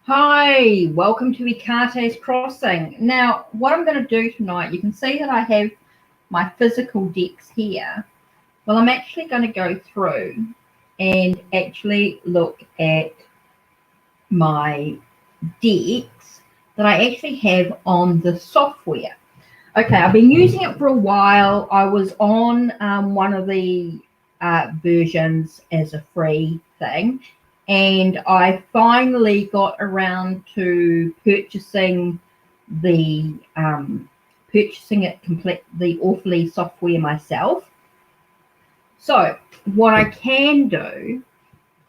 Hi, welcome to Ikate's Crossing. Now, what I'm going to do tonight, you can see that I have my physical decks here. Well, I'm actually going to go through and actually look at my decks that I actually have on the software. Okay, I've been using it for a while. I was on one of the versions as a free thing, and I finally got around to purchasing the Orphalese software myself. So what I can do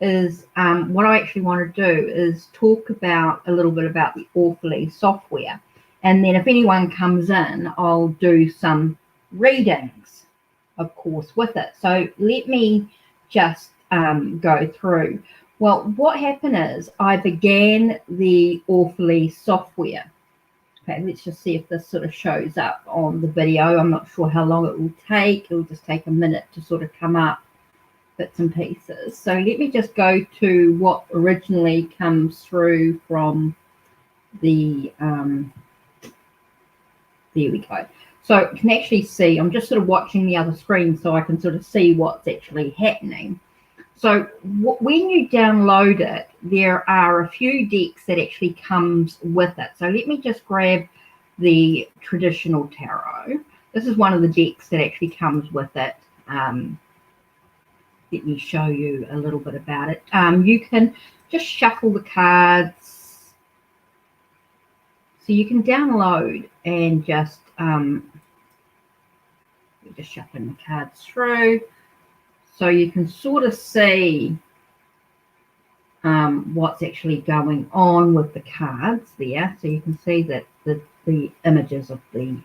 is what I actually want to do is talk about a little bit about the Orphalese software. And then if anyone comes in, I'll do some readings, of course, with it. So let me just go through. Well, what happened is I began the Orphalese software. Okay, let's just see if this sort of shows up on the video. I'm not sure how long it will take. It'll just take a minute to sort of come up bits and pieces. So let me just go to what originally comes through from the there we go. So you can actually see, I'm just sort of watching the other screen so I can sort of see what's actually happening. So when you download it, there are a few decks that actually comes with it. So let me just grab the traditional tarot. This is one of the decks that actually comes with it. Let me show you a little bit about it. You can just shuffle the cards. So you can download and just shuffling the cards through. So you can sort of see what's actually going on with the cards there. So you can see that the images of the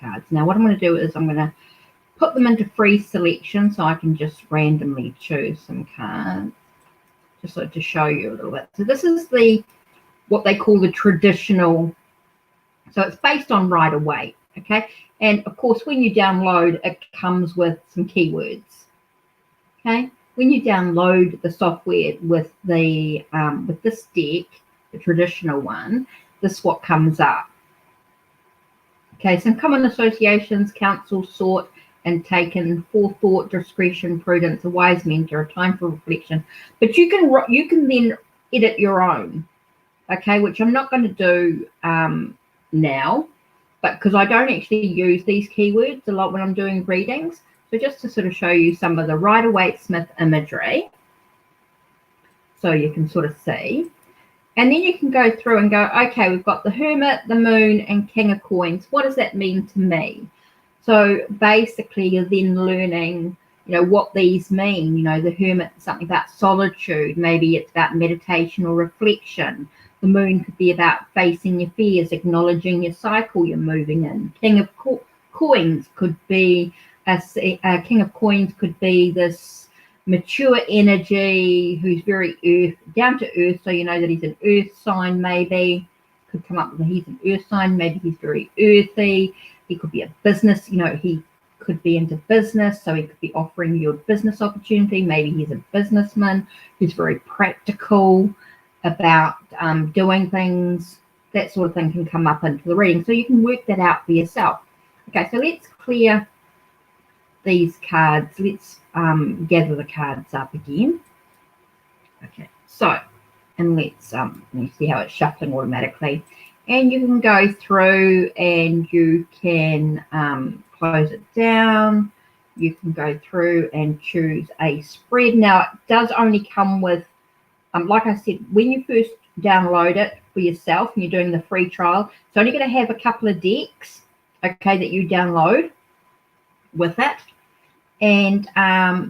cards. Now what I'm going to do is I'm going to put them into free selection so I can just randomly choose some cards, just so to show you a little bit. So this is what they call the traditional. So it's based on Rider-Waite, okay? And of course, when you download, it comes with some keywords, okay? When you download the software with the with this deck, the traditional one, this is what comes up. Okay, some common associations, counsel sought and taken, forethought, discretion, prudence, a wise mentor, a time for reflection. But you can then edit your own, okay, which I'm not going to do now, but because I don't actually use these keywords a lot when I'm doing readings. So just to sort of show you some of the Rider-Waite-Smith imagery, so you can sort of see. And then you can go through and go, okay, we've got the Hermit, the Moon, and King of Coins. What does that mean to me? So basically, you're then learning, what these mean. The Hermit is something about solitude. Maybe it's about meditation or reflection. The Moon could be about facing your fears, acknowledging your cycle you're moving in. King of Coins could be King of Coins could be this mature energy who's very down to earth. So you know that he's an earth sign. Maybe could come up with he's an earth sign. Maybe he's very earthy. He could be a business. He could be into business, so he could be offering you a business opportunity. Maybe he's a businessman who's very practical about doing things. That sort of thing can come up into the reading, so you can work that out for yourself. Okay, so let's clear these cards. Let's gather the cards up again. Okay, so and let's see how it's shuffling automatically. And you can go through and you can close it down. You can go through and choose a spread. Now, it does only come with, like I said, when you first download it for yourself and you're doing the free trial, it's only going to have a couple of decks, okay, that you download with it. And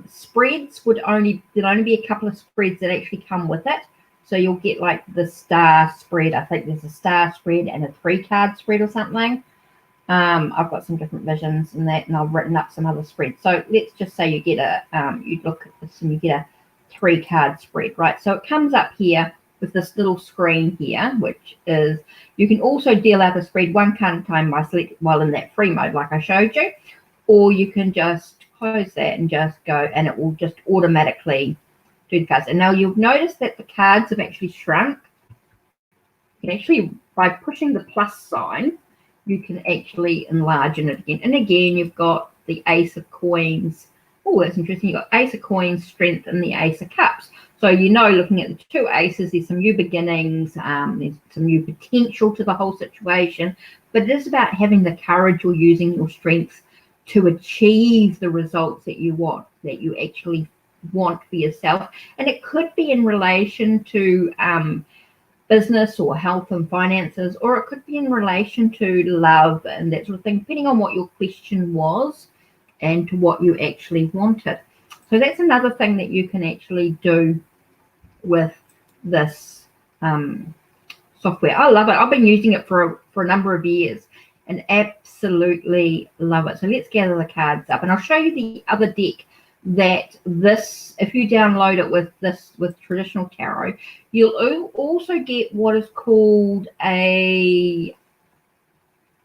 spreads there'd only be a couple of spreads that actually come with it. So you'll get like the star spread. I think there's a star spread and a 3-card spread or something. I've got some different visions in that, and I've written up some other spreads. So let's just say you get you look at this and you get a 3-card spread, right? So it comes up here with this little screen here, which is, you can also deal out a spread one card at a time by select while in that free mode, like I showed you, or you can just close that and just go, and it will just automatically do the cards. And now you'll notice that the cards have actually shrunk. can actually, by pushing the plus sign, you can actually enlarge it again. And again, you've got the Ace of Coins. Oh, that's interesting. You've got Ace of Coins, Strength, and the Ace of Cups. So you know, looking at the two aces, there's some new beginnings, there's some new potential to the whole situation. But it is about having the courage or using your strengths to achieve the results that you want, that you actually want for yourself. And it could be in relation to business or health and finances, or it could be in relation to love and that sort of thing, depending on what your question was and to what you actually wanted. So that's another thing that you can actually do with this software. I love it. I've been using it for a number of years and absolutely love it. So let's gather the cards up, and I'll show you the other deck that this, if you download it with traditional tarot, you'll also get what is called a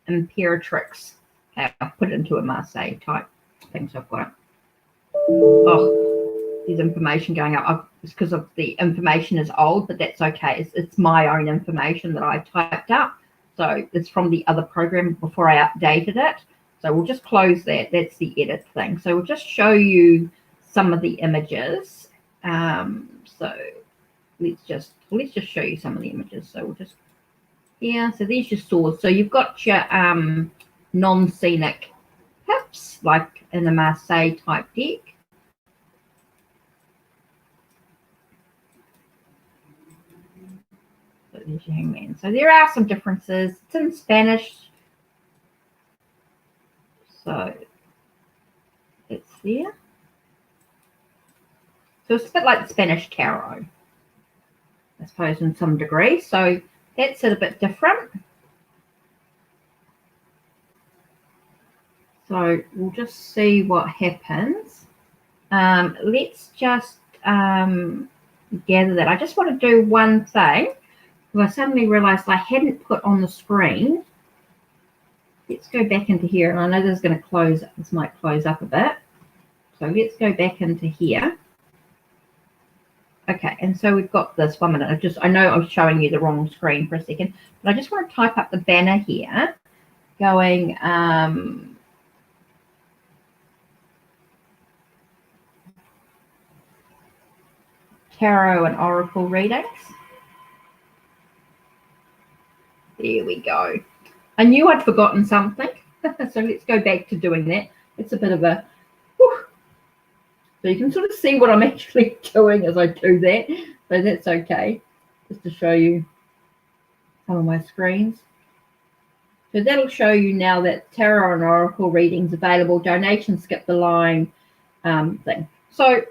Imperatrix. Okay, I'll put it into a Marseille type thing, so I've got it. Oh, there's information going up. It's because of the information is old, but that's okay. It's my own information that I typed up. So it's from the other program before I updated it. So we'll just close that. That's the edit thing. So we'll just show you some of the images. So let's just show you some of the images. So we'll just, yeah, so there's your swords. So you've got your non-scenic pips, like in the Marseille type deck. So there's your hangman. So there are some differences. It's in Spanish. So it's there. So it's a bit like the Spanish tarot, I suppose, in some degree. So that's it, a bit different. So we'll just see what happens. Let's just gather that. I just want to do one thing, because I suddenly realized I hadn't put on the screen. Let's go back into here, and I know this is going to close. This might close up a bit. So let's go back into here. Okay, and so we've got this. 1 minute. I know I'm showing you the wrong screen for a second, but I just want to type up the banner here, going tarot and oracle readings. There we go. I knew I'd forgotten something, so let's go back to doing that. It's a bit of a whew. So you can sort of see what I'm actually doing as I do that, so that's okay, just to show you some of my screens. So that'll show you now that tarot and oracle readings available, donation, skip the line thing. So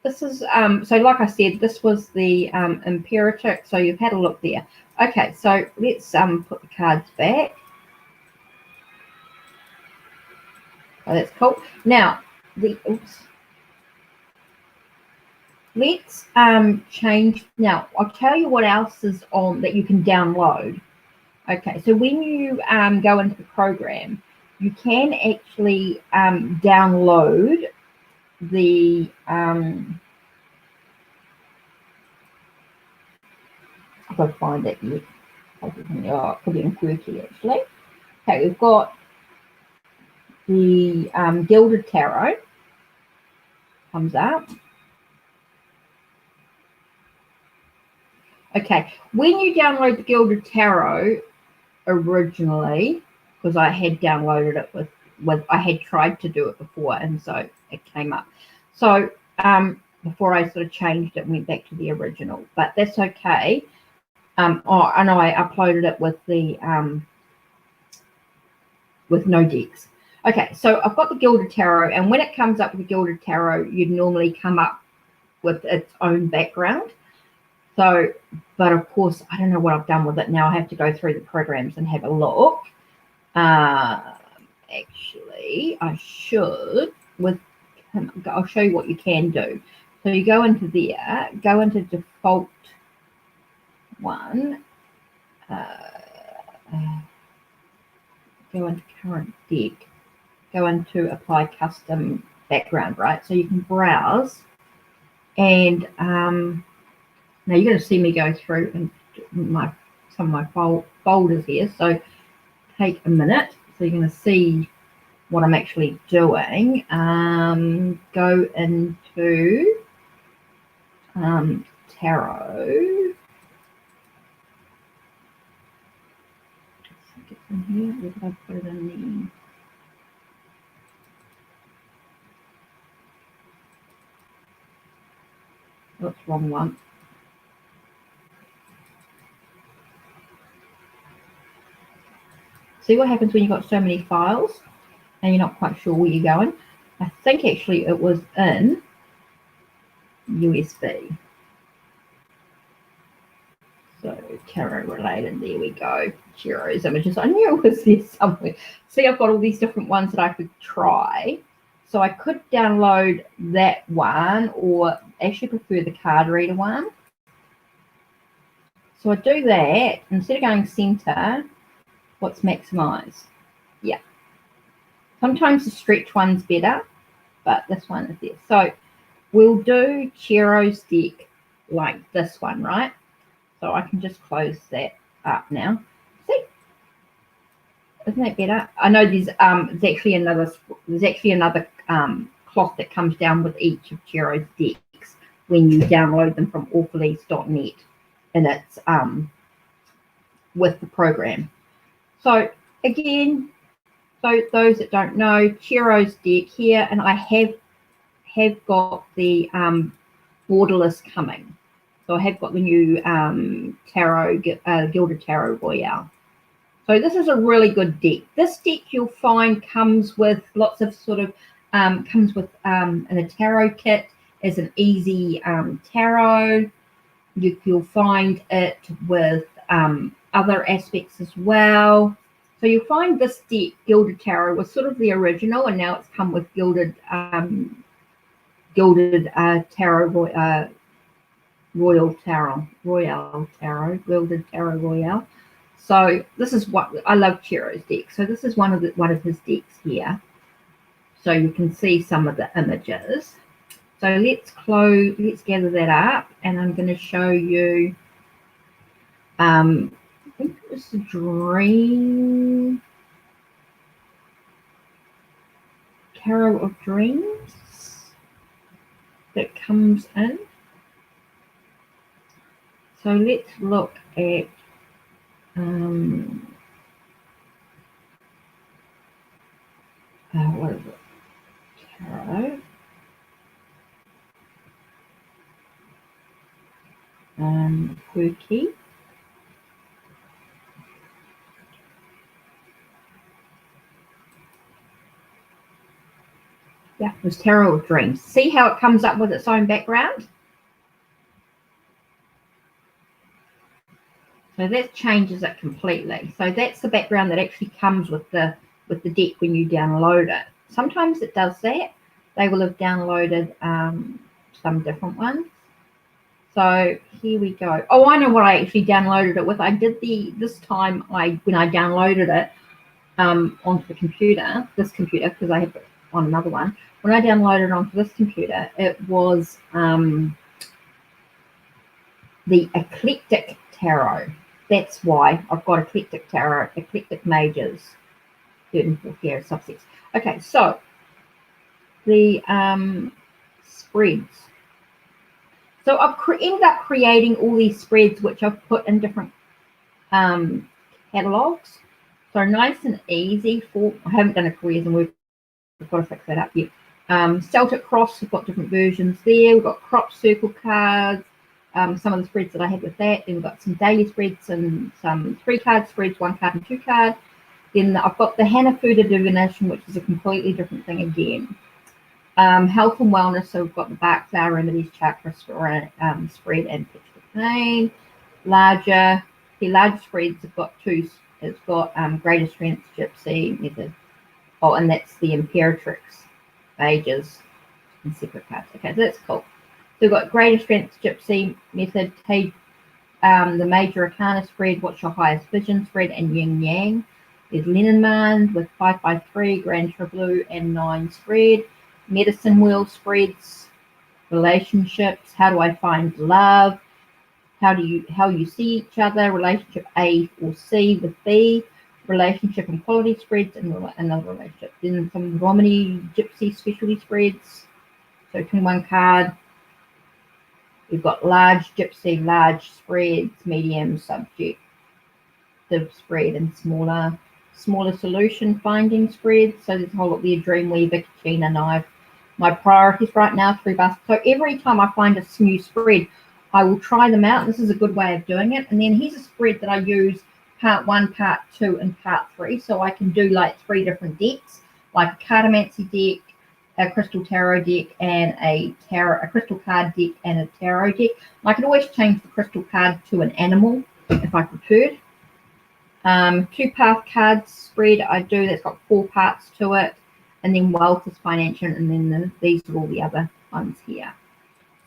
this is, so like I said, this was the Imperatrix, so you've had a look there. Okay, so let's put the cards back. Oh, that's cool. Now, let's change. Now, I'll tell you what else is on that you can download. Okay, so when you go into the program, you can actually download the if I find it yet. Oh, put it in quirky actually. Okay, we've got the Gilded Tarot comes up. Okay, when you download the Gilded Tarot originally, because I had downloaded it with I had tried to do it before, and so it came up. So before I sort of changed it and went back to the original, but that's okay. Oh, I know I uploaded it with the with no decks. Okay, so I've got the Gilded Tarot, and when it comes up with the Gilded Tarot, you'd normally come up with its own background. So, but of course, I don't know what I've done with it now. I have to go through the programs and have a look. Actually, I should. I'll show you what you can do. So you go into there, go into default one, go into current deck, go into apply custom background, right? So you can browse, and now you're going to see me go through and some of my folders here. So take a minute. So you're going to see what I'm actually doing. Go into tarot. It's in here. Where did I put it in the? Oops, wrong one. See what happens when you've got so many files and you're not quite sure where you're going. I think actually it was in USB. So tarot related, there we go. Tarot's images. I knew it was there somewhere. See, I've got all these different ones that I could try. So I could download that one, or actually prefer the card reader one. So I do that. Instead of going center, what's maximize? Yeah. Sometimes the stretch one's better, but this one is there. So we'll do Chero's deck like this one, right? So I can just close that up now. See? Isn't that better? I know there's actually another cloth that comes down with each of Chero's decks when you download them from Orphalese.net, and it's with the program. So again, so those that don't know, Chero's deck here, and I have got the borderless coming. So I have got the new tarot, Gilded Tarot Royale. So this is a really good deck. This deck you'll find comes with lots of sort of, comes with in a tarot kit as an easy tarot. You'll find it with other aspects as well. So you'll find this deck, Gilded Tarot, was sort of the original, and now it's come with Gilded Tarot Gilded Tarot Royale. So this is what I love Chero's deck. So this is one of his decks here. So you can see some of the images. So let's gather that up, and I'm going to show you. I think it was the Dream Tarot of Dreams that comes in. So let's look at what is it? Tarot. Quirky. Yeah, it was Tarot of Dreams. See how it comes up with its own background? So that changes it completely. So that's the background that actually comes with the deck when you download it. Sometimes it does that. They will have downloaded some different ones. So here we go. Oh, I know what I actually downloaded it with. I did this time when I downloaded it onto the computer, this computer, because I have it on another one. When I downloaded it onto this computer, it was the Eclectic Tarot. That's why I've got Eclectic Tarot, Eclectic Mages, third and fourth year subsets. Okay, so the spreads. So I've ended up creating all these spreads, which I've put in different catalogs. So nice and easy for. I haven't done a careers and we've got to fix that up yet. Celtic Cross, we've got different versions there. We've got crop circle cards. Some of the spreads that I had with that. Then we've got some daily spreads and some 3-card spreads, 1-card and 2-card. Then I've got the Hanafuda divination, which is a completely different thing again. Health and wellness, so we've got the Bark Flower Remedies Chakra spread and Pitch for Pain. Larger spreads have got two. It's got Greater Strength Gypsy Method. Oh, and that's the Imperatrix Ages and separate cards. Okay, so that's cool. So we've got Greater Strength Gypsy Method, the Major Arcana spread, What's Your Highest Vision spread, and Yin Yang. There's Lenormand with 5x3, Grand Triblu, and 9 spread. Medicine Wheel spreads, relationships, how do I find love, how you see each other, relationship A or C with B, relationship and quality spreads, and another relationship. Then some Romany Gypsy specialty spreads. So 21 card. We've got large Gypsy, large spreads, medium subjective spread, and smaller solution finding spreads. So there's a whole lot there, Dreamweaver, Kachina knife. My priorities right now, 3 baskets. So every time I find a new spread, I will try them out. This is a good way of doing it. And then here's a spread that I use part 1, part 2, and part 3. So I can do like 3 different decks, like a cartomancy deck, a crystal tarot deck, and a crystal card deck and a tarot deck. I could always change the crystal card to an animal if I preferred. 2-path cards spread I do, that's got 4 parts to it, and then wealth is financial, and then these are all the other ones here.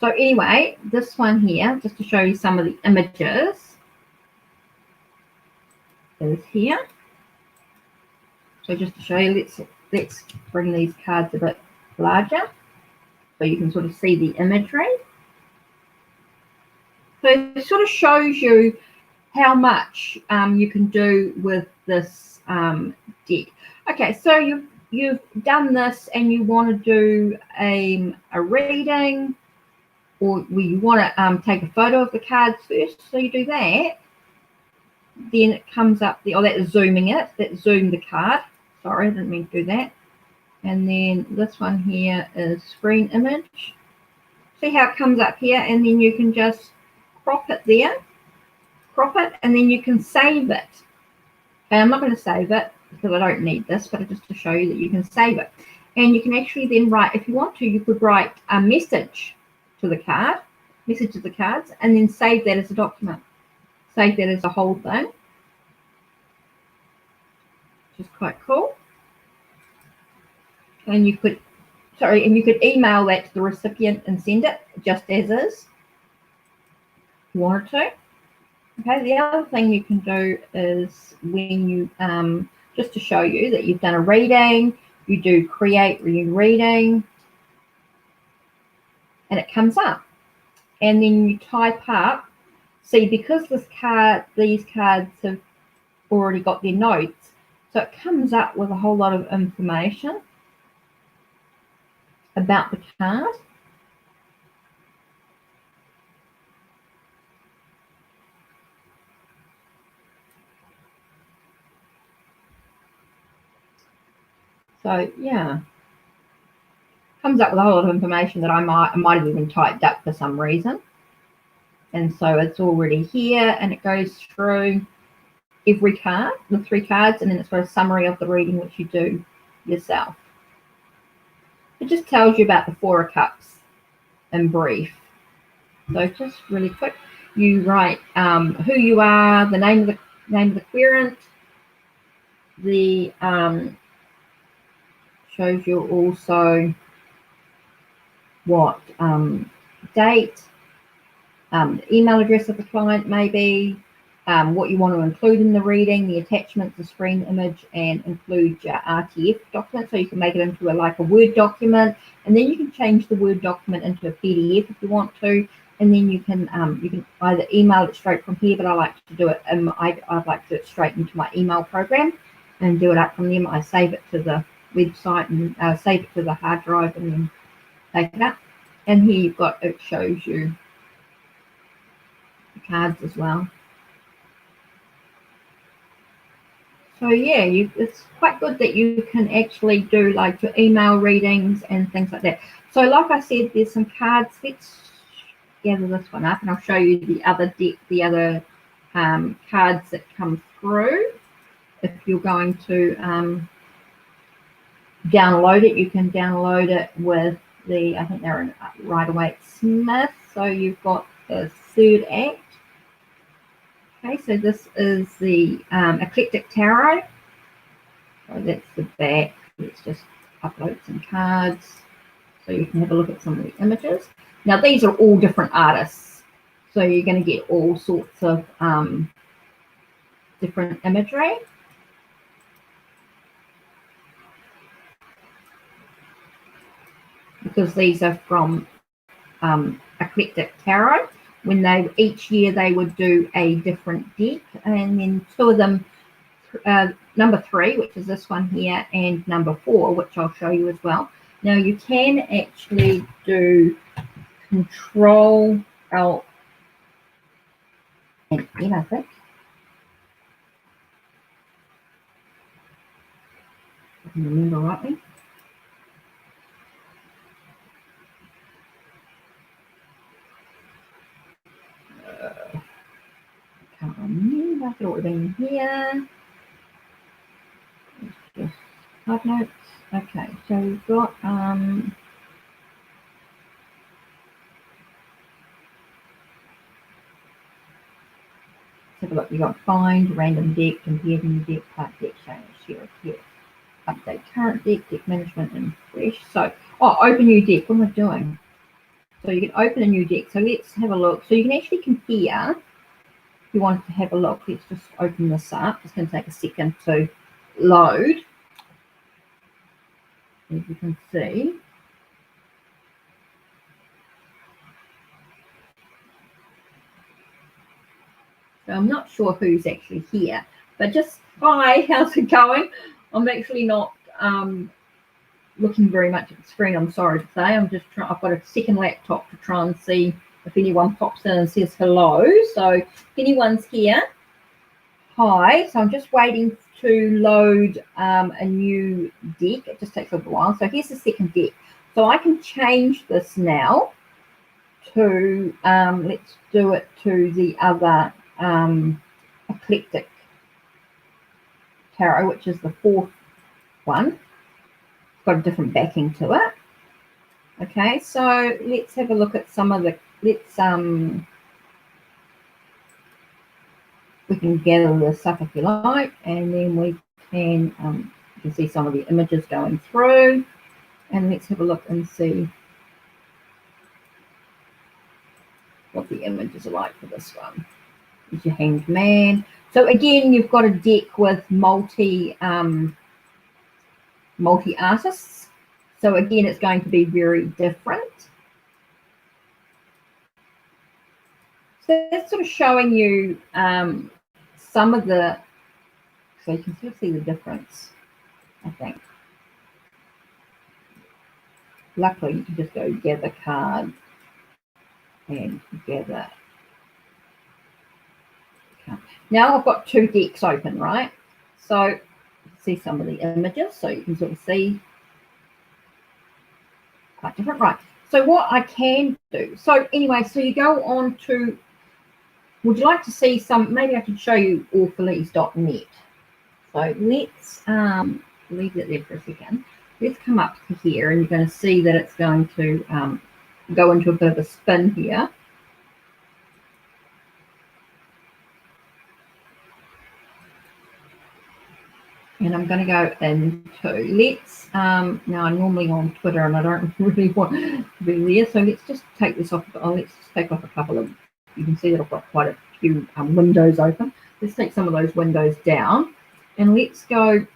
So anyway, this one here, just to show you some of the images, is here. So just to show you, let's bring these cards a bit larger so you can sort of see the imagery. So it sort of shows you how much you can do with this deck. Okay, so you've done this and you want to do a reading, or you want to take a photo of the cards first. So you do that. Then it comes up the, that is zooming it. That zoomed the card. Sorry, I didn't mean to do that. And then this one here is screen image. See how it comes up here, and then you can just crop it there. Crop it, and then you can save it. Okay, I'm not going to save it because I don't need this, but just to show you that you can save it. And you can actually then write, if you want to, you could write a message to the card, message of the cards, and then save that as a document. Save that as a whole thing, which is quite cool. And you could, email that to the recipient and send it just as is, if you wanted to. Okay, the other thing you can do is when you, just to show you that you've done a reading, you do create reading, and it comes up. And then you type up, see, because these cards have already got their notes, so it comes up with a whole lot of information about the card. So yeah, comes up with a whole lot of information that I might have even typed up for some reason. And so it's already here, and it goes through every card, the 3 cards, and then it's got a summary of the reading which you do yourself. It just tells you about the 4 of Cups in brief. So just really quick, you write who you are, the name of the querent, the shows you also what date, the email address of the client maybe, what you want to include in the reading, the attachments, the screen image, and include your RTF document. So you can make it into a Word document, and then you can change the Word document into a PDF if you want to, and then you can either email it straight from here, but I like to do it, I'd like to do it straight into my email program and do it up from them. I save it to the website and save it to the hard drive and then take it up. And here you've got, it shows you the cards as well. So yeah, it's quite good that you can actually do like your email readings and things like that. So like I said, there's some cards. Let's gather this one up and I'll show you the other deck, the other cards that come through. If you're going to download it, you can download it with the, I think they're in Rider-Waite-Smith. So you've got the third act. Okay, so this is the Eclectic Tarot. So that's the back. Let's just upload some cards so you can have a look at some of the images. Now these are all different artists, so you're going to get all sorts of different imagery. Because these are from Eclectic Tarot. when they each year they would do a different deck, and then two of them, number 3, which is this one here, and number 4, which I'll show you as well. Now you can actually do Control Alt and N, I think. If I can remember rightly. Can't remember if it would have been here. Just hard notes. Okay, so we've got let's have a look. You've got find, random deck, compare new deck, part deck, change, share, here, update current deck, deck management, and fresh. So, open new deck. What am I doing? So you can open a new deck. So let's have a look. So you can actually compare. If you want to have a look, let's just open this up. It's going to take a second to load. As you can see. So I'm not sure who's actually here, but just hi, how's it going? I'm actually not looking very much at the screen, I'm sorry to say. I'm just trying, I've got a second laptop to try and see if anyone pops in and says hello. So if anyone's here, hi. So I'm just waiting to load a new deck. It just takes a little while. So here's the second deck. So I can change this now to, let's do it to the other eclectic tarot, which is the 4th one. It's got a different backing to it. Okay, so let's have a look at some of the, let's we can gather this up if you like, and then we can you can see some of the images going through, and let's have a look and see what the images are like for this one. Is your Hanged Man. So again, you've got a deck with multi artists. So again, it's going to be very different. So that's sort of showing you some of the, so you can sort of see the difference, I think. Luckily, you can just go gather cards and gather. Now I've got 2 decks open, right? So you can see some of the images, so you can sort of see quite different, right? So what I can do, so anyway, so you go on to, would you like to see some, maybe I could show you orphalese.net. So let's leave it there for a second. Let's come up to here, and you're going to see that it's going to go into a bit of a spin here. And I'm going to go into, let's, now I'm normally on Twitter and I don't really want to be there. So let's just take this off. Let's just take off a couple of, you can see that I've got quite a few windows open. Let's take some of those windows down, and let's go.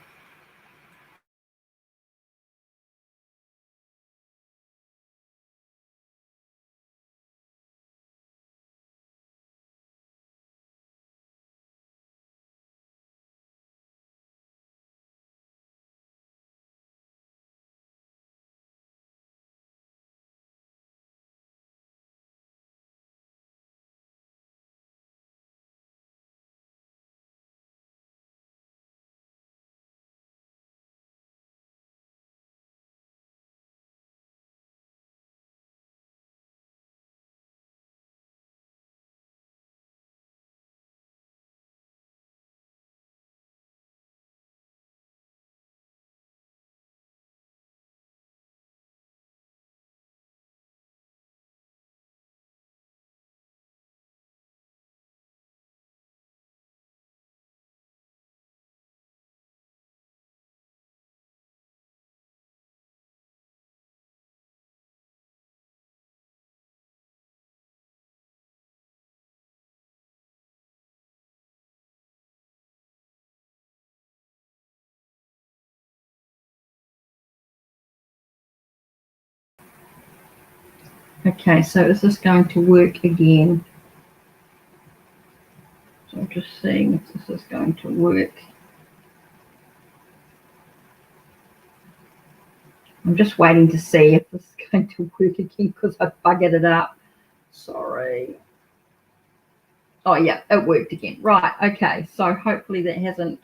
Okay, so is this going to work again? just seeing if this is going to work. I'm just waiting to see if this is going to work again because I buggered it up. Sorry. Oh, yeah, it worked again. Right, okay. So hopefully that hasn't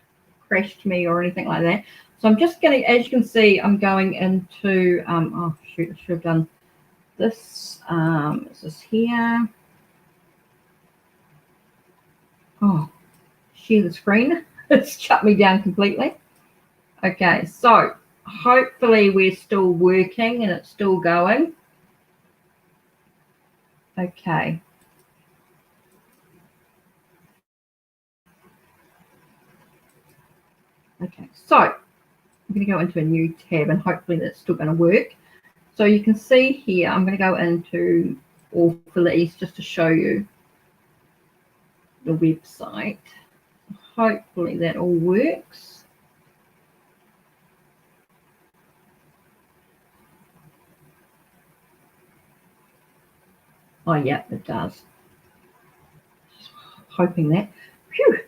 crashed me or anything like that. So I'm just going to, as you can see, I'm going into, oh, shoot, I should have done this. Is this here? Oh, share the screen. It's shut me down completely. Okay, so hopefully we're still working and it's still going. Okay. Okay, so I'm going to go into a new tab and hopefully that's still going to work. So you can see here, I'm going to go into Orphalese just to show you the website. Hopefully that all works. Oh yeah, it does. Just hoping that. Phew.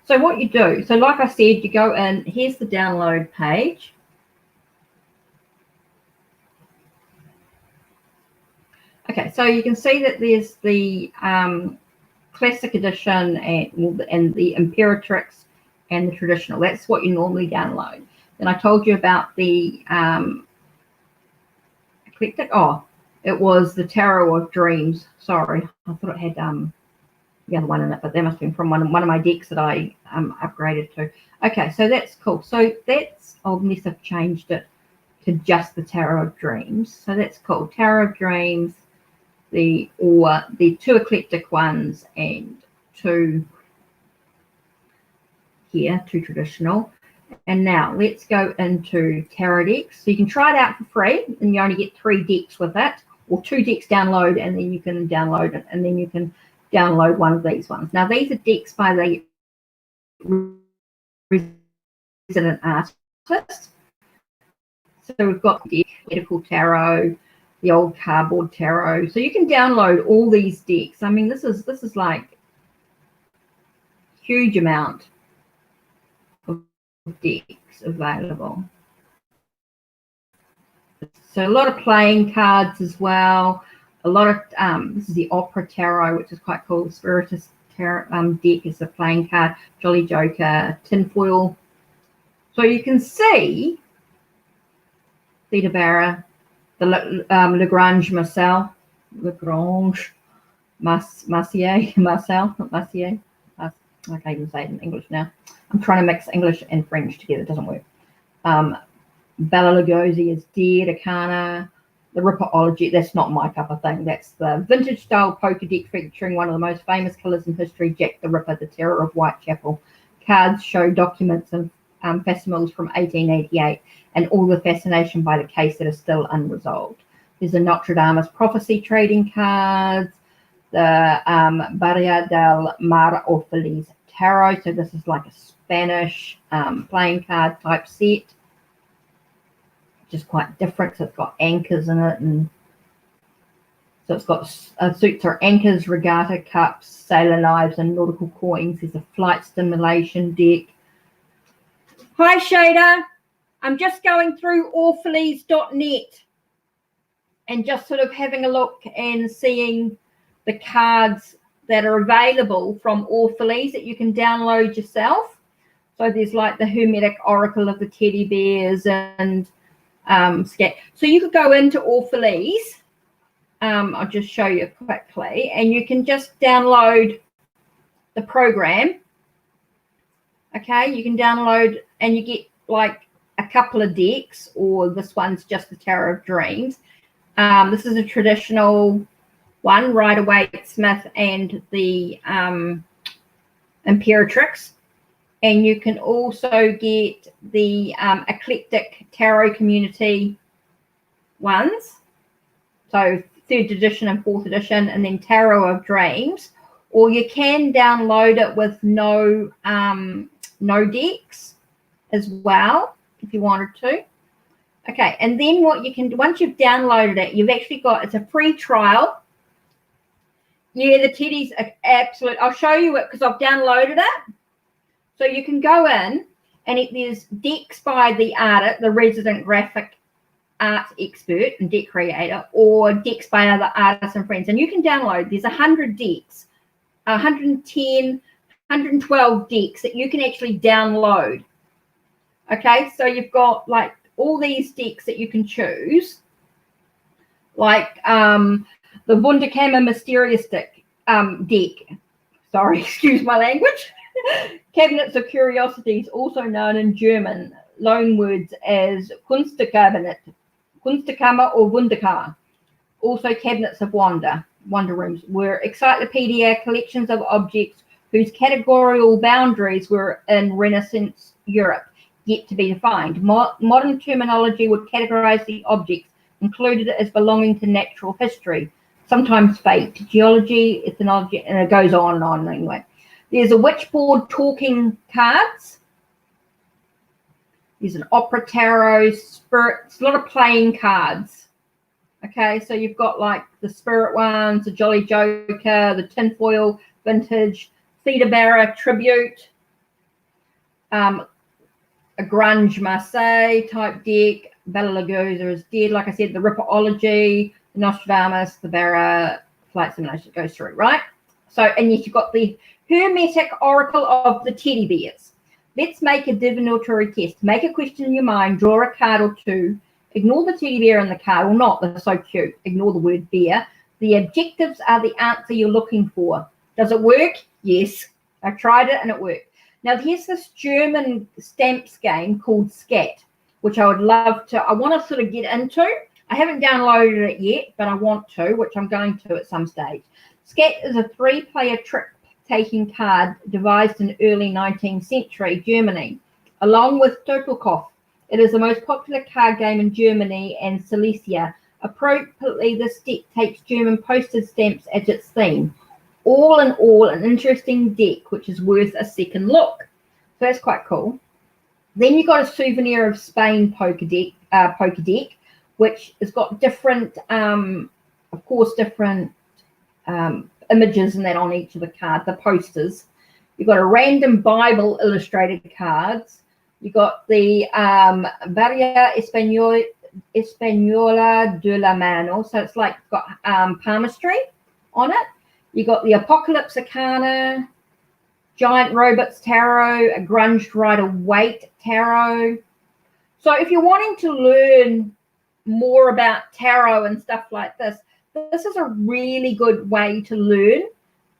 So what you do, so like I said, you go in, here's the download page. Okay, so you can see that there's the classic edition and the Imperatrix and the traditional. That's what you normally download. Then I told you about the eclectic. Oh, it was the Tarot of Dreams. Sorry, I thought it had the other one in it, but that must have been from one of my decks that I upgraded to. Okay, so that's cool. So that's, unless I've changed it to just the Tarot of Dreams. So that's cool. Tarot of Dreams, the two eclectic ones and two here, two traditional. And now let's go into tarot decks. So you can try it out for free and you only get 3 decks with it, or 2 decks download, and then you can download it, and then you can download one of these ones. Now these are decks by the resident artist. So we've got the medical tarot, the old cardboard tarot. So you can download all these decks. I mean, this is like huge amount of decks available. So a lot of playing cards as well. A lot of this is the Opera Tarot, which is quite cool. The Spiritist Tarot deck is a playing card. Jolly Joker, tinfoil. So you can see Theta Barra, the Lagrange Marcel, I can't even say it in English now. I'm trying to mix English and French together. It doesn't work. Bela Lugosi is dead. Arcana. The Ripperology. That's not my cup of thing. That's the vintage style poker deck featuring one of the most famous killers in history, Jack the Ripper, the Terror of Whitechapel. Cards show documents and facsimils from 1888 and all the fascination by the case that is still unresolved. There's a Notre Dame's prophecy trading cards, the Barria del Mar Orphalese Tarot. So this is like a Spanish playing card type set, which is quite different. So it's got anchors in it, and so it's got suits are anchors, regatta cups, sailor knives, and nautical coins. There's a flight stimulation deck. Hi, Shader. I'm just going through orphalese.net and just sort of having a look and seeing the cards that are available from Orphalese that you can download yourself. So there's like the Hermetic Oracle of the Teddy Bears and Scat. So you could go into Orphalese. I'll just show you quickly, and you can just download the program. Okay, you can download and you get like a couple of decks, or this one's just the Tarot of Dreams. This is a traditional one, Rider-Waite-Smith and the Imperatrix. And you can also get the Eclectic Tarot Community ones. So 3rd edition and 4th edition, and then Tarot of Dreams. Or you can download it with no decks as well, if you wanted to. Okay, and then what you can do, once you've downloaded it, you've actually got, it's a free trial. Yeah, the Teddy's absolute. I'll show you it because I've downloaded it. So you can go in and there's decks by the artist, the resident graphic arts expert and deck creator, or decks by other artists and friends. And you can download, there's 100 decks, 110, 112 decks that you can actually download. Okay, so you've got like all these decks that you can choose, like the Wunderkammer Mysterious deck. Sorry, excuse my language. Cabinets of Curiosities, also known in German loanwords as Kunstkabinet, Kunstkammer or Wunderkammer. Also Cabinets of Wonder Rooms were encyclopedia collections of objects whose categorical boundaries were in Renaissance Europe yet to be defined. Modern terminology would categorize the objects included as belonging to natural history, sometimes fate, geology, ethnology, and it goes on and on anyway. There's a witchboard talking cards. There's an opera tarot, spirits, a lot of playing cards. Okay, so you've got like the spirit ones, the Jolly Joker, the tinfoil vintage, Theta Barra tribute, a grunge Marseille type deck, Bela Lugosi is dead, like I said, the Ripperology, the Nostradamus, the Barra flight simulation goes through, right? So, and yet you've got the Hermetic Oracle of the Teddy Bears. Let's make a divinatory test. Make a question in your mind, draw a card or two, ignore the teddy bear in the card, or not, they're so cute, ignore the word bear. The objectives are the answer you're looking for. Does it work? Yes. I tried it and it worked. Now, here's this German stamps game called Scat, which I would love to, I want to sort of get into. I haven't downloaded it yet, but I want to, which I'm going to at some stage. Scat is a 3-player trick-taking card devised in early 19th century Germany, along with Doppelkopf. It is the most popular card game in Germany and Silesia. Appropriately, this deck takes German postage stamps as its theme. All in all, an interesting deck, which is worth a second look. So that's quite cool. Then you've got a Souvenir of Spain poker deck, which has got different, of course, different images and that on each of the cards, the posters. You've got a random Bible illustrated cards. You've got the Varia Española de la Mano, so it's like got palmistry on it. You got the Apocalypse Arcana, Giant Robots Tarot, a Grunge Rider Waite Tarot. So if you're wanting to learn more about tarot and stuff like this, this is a really good way to learn.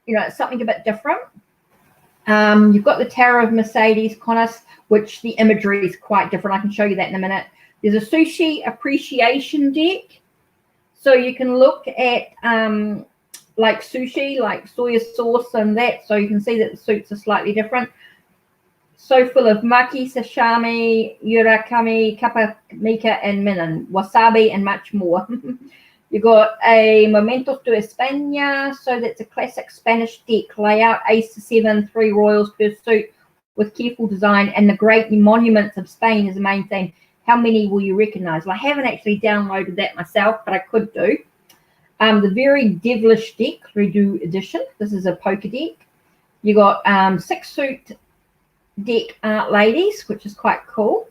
You know, it's something a bit different. You've got the Tarot of Mercedes Conas, which the imagery is quite different. I can show you that in a minute. There's a Sushi Appreciation deck. So you can look at like sushi, like soy sauce and that. So you can see that the suits are slightly different. So full of maki, sashimi, urakami, kapamika, and minan, wasabi, and much more. You got a Momentos de España, so that's a classic Spanish deck layout, ace to 7, 3 royals per suit with careful design, and the great monuments of Spain is the main theme. How many will you recognize? Well, I haven't actually downloaded that myself, but I could do. The Very Devilish deck, Redo edition. This is a poker deck. You got 6 suit deck art ladies, which is quite cool.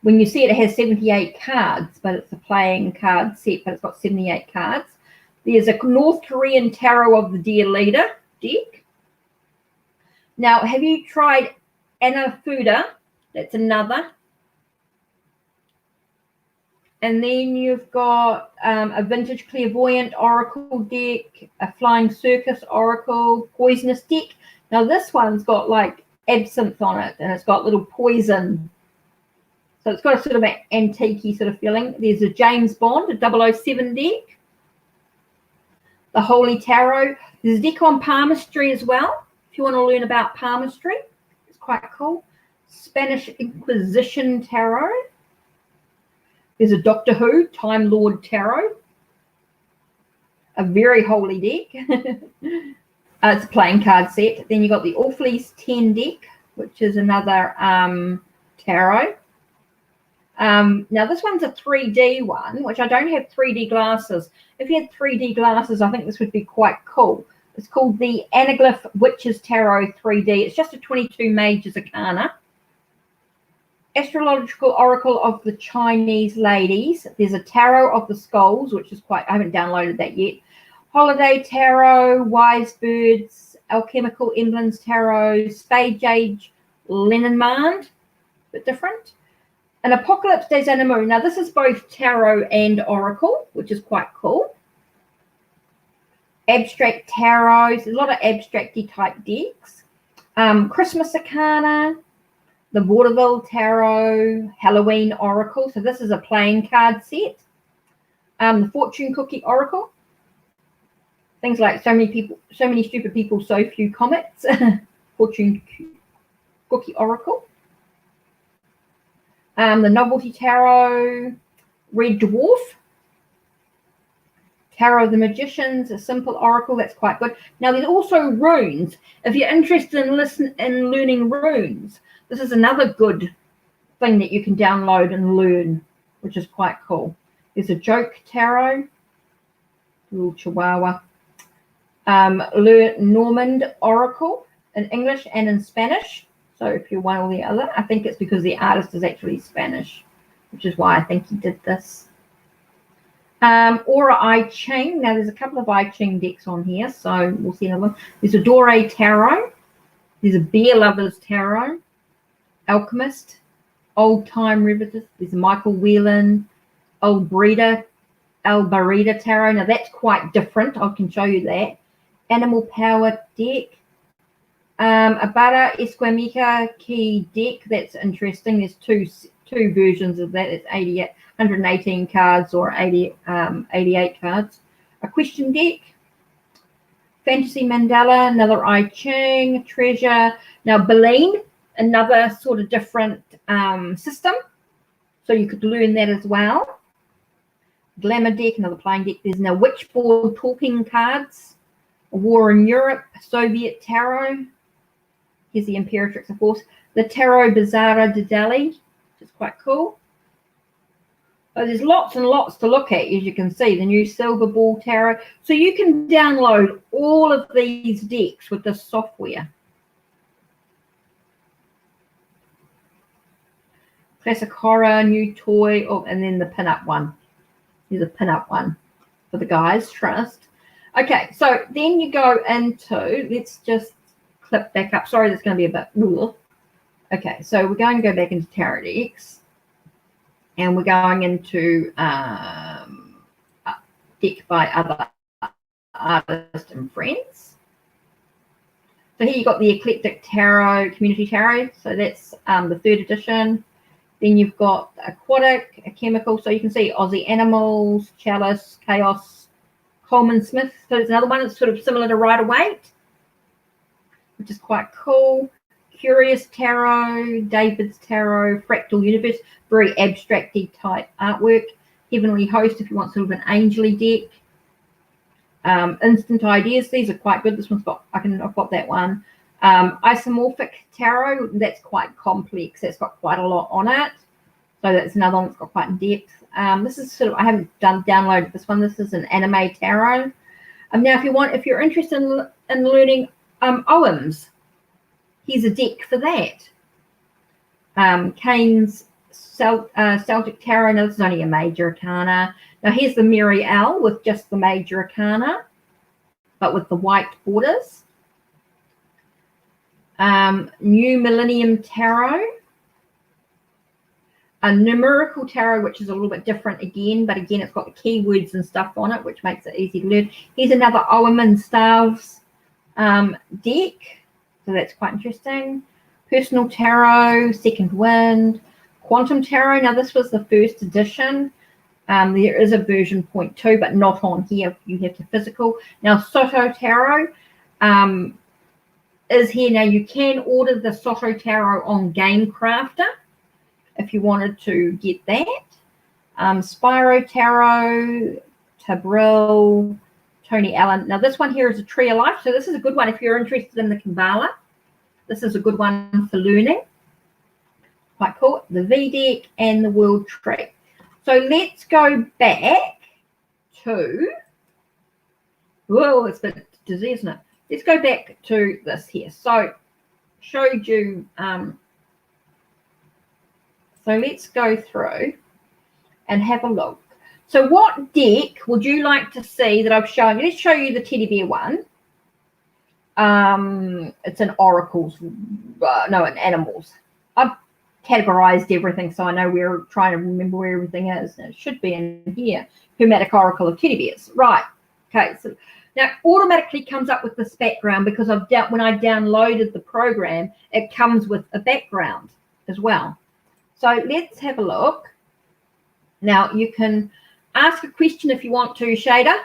When you see it, it has 78 cards, but it's a playing card set, but it's got 78 cards. There's a North Korean Tarot of the Dear Leader deck. Now, have you tried Anafuda? That's another. And then you've got a Vintage Clairvoyant Oracle deck, a Flying Circus Oracle, Poisonous deck. Now, this one's got like absinthe on it, and it's got little poison. So it's got a sort of an antique-y sort of feeling. There's a James Bond, a 007 deck. The Holy Tarot. There's a deck on palmistry as well. If you want to learn about palmistry, it's quite cool. Spanish Inquisition Tarot. There's a Doctor Who, Time Lord Tarot. A very holy deck. It's a playing card set. Then you've got the Orphalese 10 deck, which is another tarot. Now this one's a 3D one, which I don't have 3D glasses. If you had 3D glasses, I think this would be quite cool. It's called the Anaglyph Witches Tarot 3D. It's just a 22 Majors Arcana. Astrological Oracle of the Chinese Ladies. There's a Tarot of the Skulls, which is quite, I haven't downloaded that yet. Holiday Tarot, Wise Birds, Alchemical Emblems Tarot, Spade Age, Lenormand, a bit different. An Apocalypse des Animaux. Now this is both Tarot and Oracle, which is quite cool. Abstract Tarots, a lot of abstracty type decks. Christmas Arcana, the Vaudeville Tarot, Halloween Oracle. So this is a playing card set. The Fortune Cookie Oracle. Things like so many stupid people, so few comets. Fortune Cookie Oracle. The Novelty Tarot, Red Dwarf. Tarot of the Magicians, a simple oracle, that's quite good. Now there's also runes. If you're interested in learning runes, this is another good thing that you can download and learn, which is quite cool. There's a Joke Tarot, little chihuahua. Normand Oracle in English and in Spanish. So if you're one or the other, I think it's because the artist is actually Spanish, which is why I think he did this. Aura I Ching. Now there's a couple of I Ching decks on here, so we'll see another one. There's a Dore Tarot. There's a Beer Lovers Tarot. Alchemist. Old Time Revisited. There's a Michael Whelan. Old Breeder. Albarita Tarot. Now that's quite different. I can show you that. Animal Power deck. Abara Esquamica Key deck. That's interesting. There's two versions of that. It's 118 cards or 88 cards. A question deck. Fantasy Mandala, another I Ching, Treasure. Now Beline, another sort of different system. So you could learn that as well. Glamour deck, another playing deck. There's now Witchboard talking cards. A War in Europe, Soviet Tarot. Here's the Imperatrix, of course. The Tarot Bizarra de Delhi, which is quite cool. So there's lots and lots to look at, as you can see. The new Silver Ball Tarot. So you can download all of these decks with this software. Classic Horror, new toy, and then the pin-up one. Here's a pin-up one for the guys, trust. Okay, so then you go into, let's just clip back up. Sorry, that's going to be a bit cool. Okay, so we're going to go back into Tarot decks. And we're going into deck by other artists and friends. So here you've got the Eclectic Tarot, Community Tarot. So that's the 3rd edition. Then you've got Aquatic, a Chemical. So you can see Aussie Animals, Chalice, Chaos, Coleman Smith. So there's another one that's sort of similar to Rider-Waite, which is quite cool. Curious Tarot, David's Tarot, Fractal Universe, very abstracty type artwork. Heavenly Host, if you want sort of an angely deck. Instant Ideas, these are quite good. This one's got, I've got that one. Isomorphic Tarot, that's quite complex. That's got quite a lot on it. So that's another one that's got quite in depth. This is sort of, I haven't downloaded this one. This is an anime tarot. Now, if you're interested in learning OMs, here's a deck for that. Kane's Celtic Tarot. Now, this is only a major arcana. Now, here's the Mary L with just the major arcana, but with the white borders. New Millennium Tarot. A Numerical Tarot, which is a little bit different again, but again, it's got the keywords and stuff on it, which makes it easy to learn. Here's another Owen and Staves deck. So that's quite interesting. Personal Tarot, Second Wind, Quantum Tarot. Now, this was the 1st edition. There is a version 0.2, but not on here. You have to physical. Now, Soto Tarot is here. Now, you can order the Soto Tarot on Game Crafter if you wanted to get that. Spyro Tarot, Tabril, Tony Allen. Now, this one here is a Tree of Life. So this is a good one if you're interested in the Kabbalah. This is a good one for learning. Quite cool. The VDEC and the world tree. So let's go back to, whoa, it's a bit dizzy, isn't it? Let's go back to this here. So showed you, so let's go through and have a look. So what deck would you like to see that I've shown you? Let's show you the teddy bear one. It's an oracles, no, an animals. I've categorized everything, so I know we're trying to remember where everything is. And it should be in here. Hermetic Oracle of Teddy Bears. Right. Okay. So now automatically comes up with this background because when I downloaded the program, it comes with a background as well. So let's have a look. Now you can ask a question if you want to, Shader.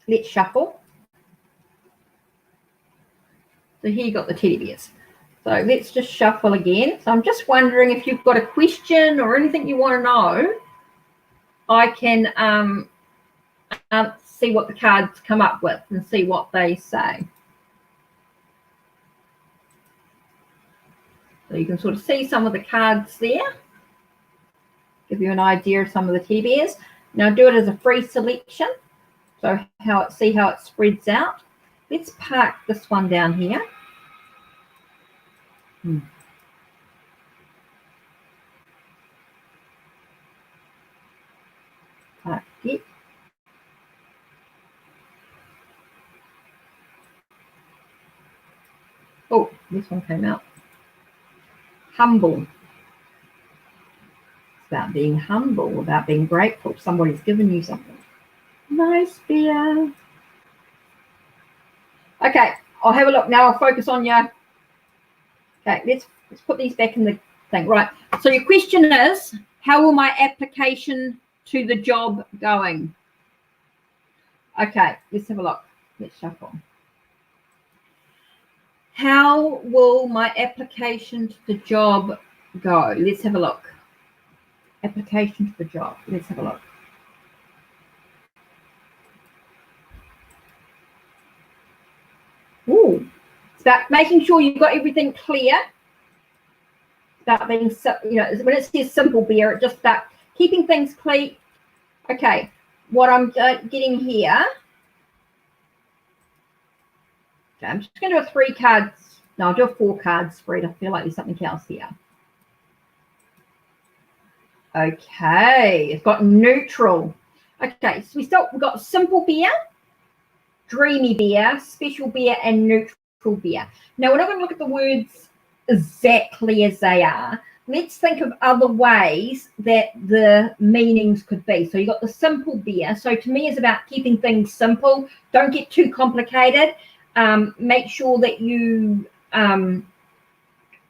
Let's shuffle. So here you got the teddy bears. So let's just shuffle again. So I'm just wondering if you've got a question or anything you want to know. I can see what the cards come up with and see what they say. So you can sort of see some of the cards there. Give you an idea of some of the teddy bears. Now do it as a free selection. So see how it spreads out. Let's park this one down here. Park it. Oh, this one came out. Humble. It's about being humble, about being grateful. Somebody's given you something. Nice beer. Okay, I'll have a look now. I'll focus on you. Okay, let's put these back in the thing. Right. So your question is, how will my application to the job going? Okay, let's have a look. Let's shuffle. How will my application to the job go? Let's have a look. Application to the job. Let's have a look. Ooh, it's about making sure you've got everything clear. It's about being, when it says simple beer, it's just about keeping things clear. Okay, what I'm getting here. Okay, I'm just going to do a 3 cards. No, I'll do a 4 card spread. I feel like there's something else here. Okay, it's got neutral. Okay, so we've got simple beer, dreamy beer, special beer, and neutral beer. Now, we're not going to look at the words exactly as they are. Let's think of other ways that the meanings could be. So you've got the simple beer. So to me, it's about keeping things simple. Don't get too complicated. Make sure that you have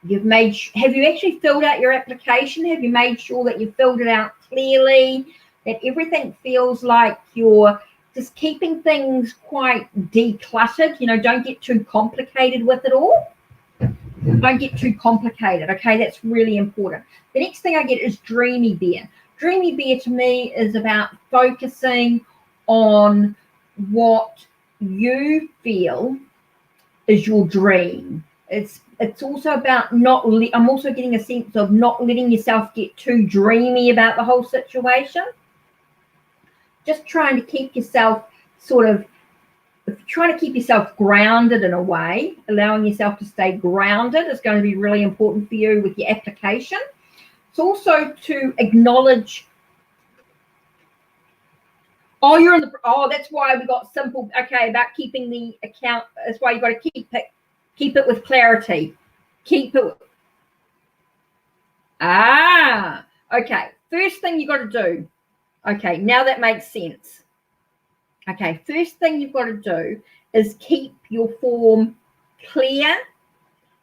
you actually filled out your application? Have you made sure that you filled it out clearly, that everything feels like you're just keeping things quite decluttered? Don't get too complicated with it all. Don't get too complicated. Okay, that's really important. The next thing I get is dreamy beer. Dreamy beer to me is about focusing on what you feel is your dream. It's also about I'm also getting a sense of not letting yourself get too dreamy about the whole situation. Just trying to keep yourself grounded in a way. Allowing yourself to stay grounded is going to be really important for you with your application. It's also to acknowledge. Oh, you're in the. Oh, that's why we got simple. Okay, about keeping the account. That's why you got to keep it with clarity. Keep it. Okay. First thing you got to do. Okay, now that makes sense. Okay, first thing you've got to do is keep your form clear.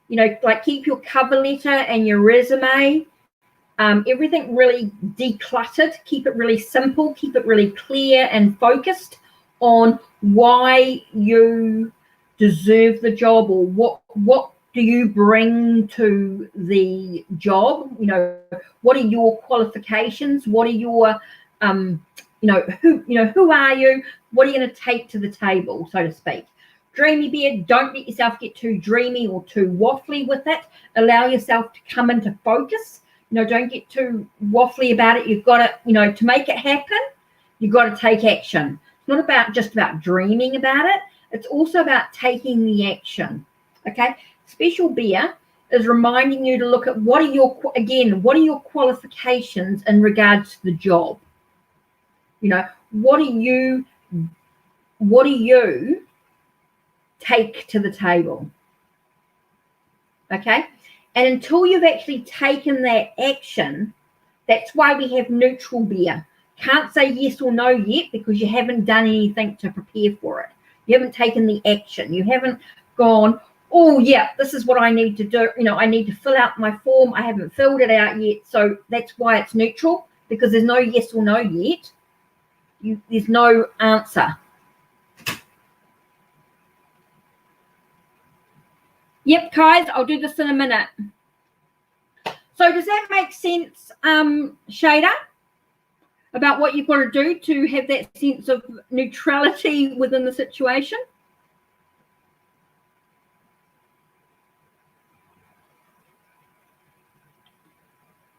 Like keep your cover letter and your resume. Everything really decluttered. Keep it really simple. Keep it really clear and focused on why you deserve the job, or what do you bring to the job. What are your qualifications? What are your who are you? What are you going to take to the table, so to speak? Dreamy beer, don't let yourself get too dreamy or too waffly with it. Allow yourself to come into focus. Don't get too waffly about it. You've got to, to make it happen, you've got to take action. It's not just about dreaming about it. It's also about taking the action. Okay. Special beer is reminding you to look at what are your qualifications in regards to the job. What do you take to the table? Okay. And until you've actually taken that action, that's why we have neutral beer. Can't say yes or no yet because you haven't done anything to prepare for it. You haven't taken the action. You haven't gone, oh, yeah, this is what I need to do. I need to fill out my form. I haven't filled it out yet. So that's why it's neutral, because there's no yes or no yet. There's no answer. Yep, guys, I'll do this in a minute. So does that make sense, Shada, about what you've got to do to have that sense of neutrality within the situation?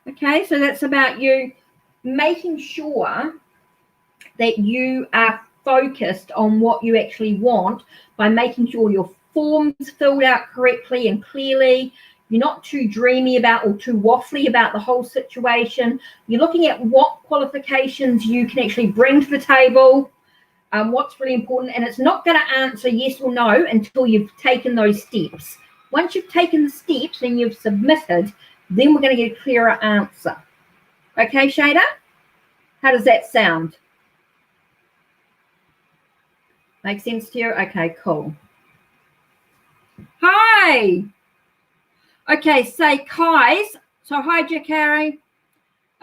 Okay, so that's about you making sure that you are focused on what you actually want by making sure your form's filled out correctly and clearly. You're not too dreamy about or too waffly about the whole situation. You're looking at what qualifications you can actually bring to the table, what's really important, and it's not going to answer yes or no until you've taken those steps. Once you've taken the steps and you've submitted, then we're going to get a clearer answer. Okay, Shada? How does that sound? Make sense to you? Okay, cool. Hi. Okay, say Kai's. So hi, Jakari.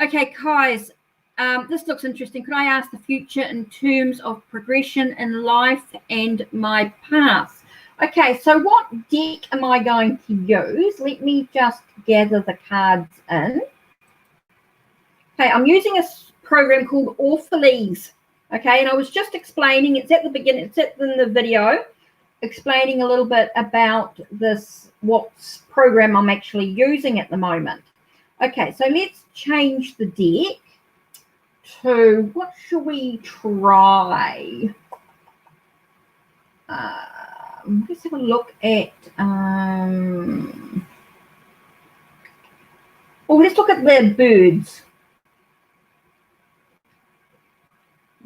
Okay, Kai's. This looks interesting. Could I ask the future in terms of progression in life and my path? Okay, so what deck am I going to use? Let me just gather the cards in. Okay, I'm using a program called Orphalese. Okay, and I was just explaining, it's at the beginning, it's in the video, explaining a little bit about what program I'm actually using at the moment. Okay, so let's change the deck to, what should we try? Let's have a look at, let's look at the birds.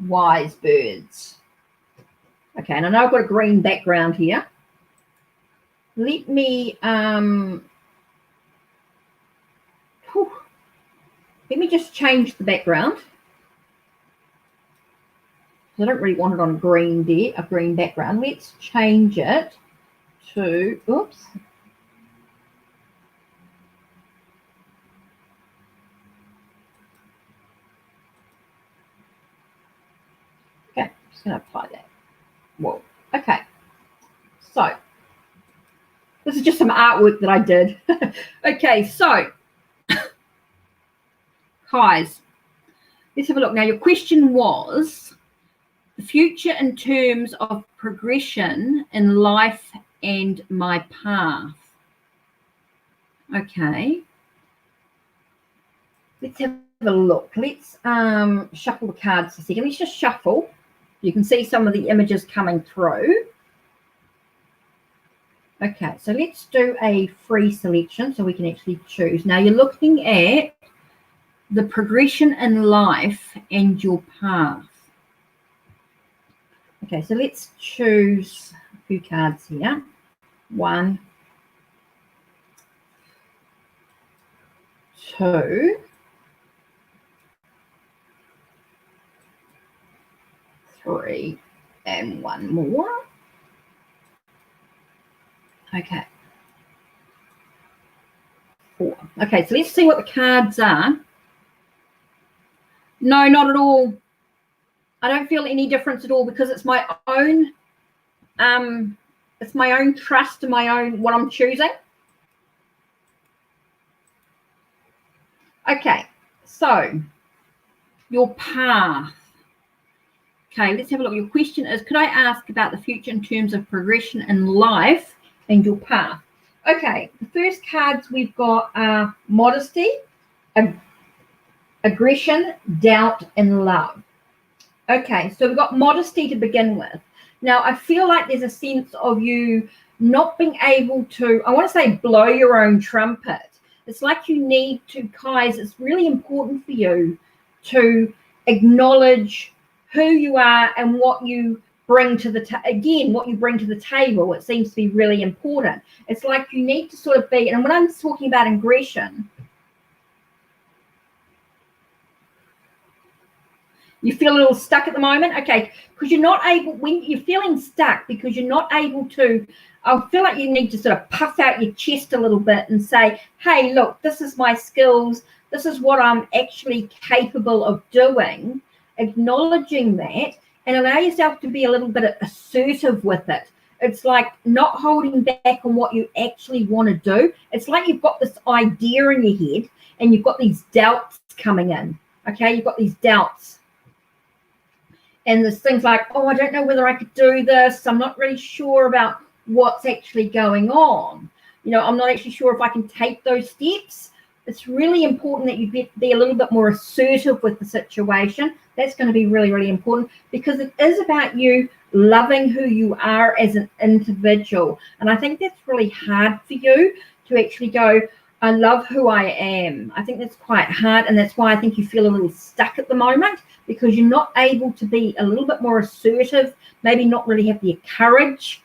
Wise birds. Okay, and I know I've got a green background here. Let me just change the background. I don't really want it on a green background. Let's change it to, oops. Okay, I'm just going to apply that. Whoa. Okay. So this is just some artwork that I did. Okay, so guys, let's have a look. Now, your question was the future in terms of progression in life and my path. Okay. Let's have a look. Let's shuffle the cards a second. Let's just shuffle. You can see some of the images coming through. Okay, so let's do a free selection so we can actually choose. Now, you're looking at the progression in life and your path. Okay, so let's choose a few cards here. 1, 2, 3, and one more. Okay. 4. Okay, so let's see what the cards are. No, not at all. I don't feel any difference at all because it's my own trust and my own what I'm choosing. Okay, so your path. Okay, let's have a look. Your question is, could I ask about the future in terms of progression in life and your path? Okay, the first cards we've got are modesty, aggression, doubt, and love. Okay, so we've got modesty to begin with. Now, I feel like there's a sense of you not being able to, I want to say, blow your own trumpet. It's like you need to, guys, it's really important for you to acknowledge who you are and what you bring to the, what you bring to the table. It seems to be really important. It's like you need to sort of be, and when I'm talking about aggression, you feel a little stuck at the moment, okay, because you're not able, when you're feeling stuck because you're not able to, I feel like you need to sort of puff out your chest a little bit and say, hey, look, this is my skills, this is what I'm actually capable of doing, acknowledging that, and allow yourself to be a little bit assertive with it. It's like not holding back on what you actually want to do. It's like you've got this idea in your head and you've got these doubts coming in, okay, you've got these doubts. And there's things like, oh, I don't know whether I could do this. I'm not really sure about what's actually going on. You know, I'm not actually sure if I can take those steps. It's really important that you be a little bit more assertive with the situation. That's going to be really, really important because it is about you loving who you are as an individual. And I think that's really hard for you to actually go, I love who I am. I think that's quite hard. And that's why I think you feel a little stuck at the moment, because you're not able to be a little bit more assertive, maybe not really have the courage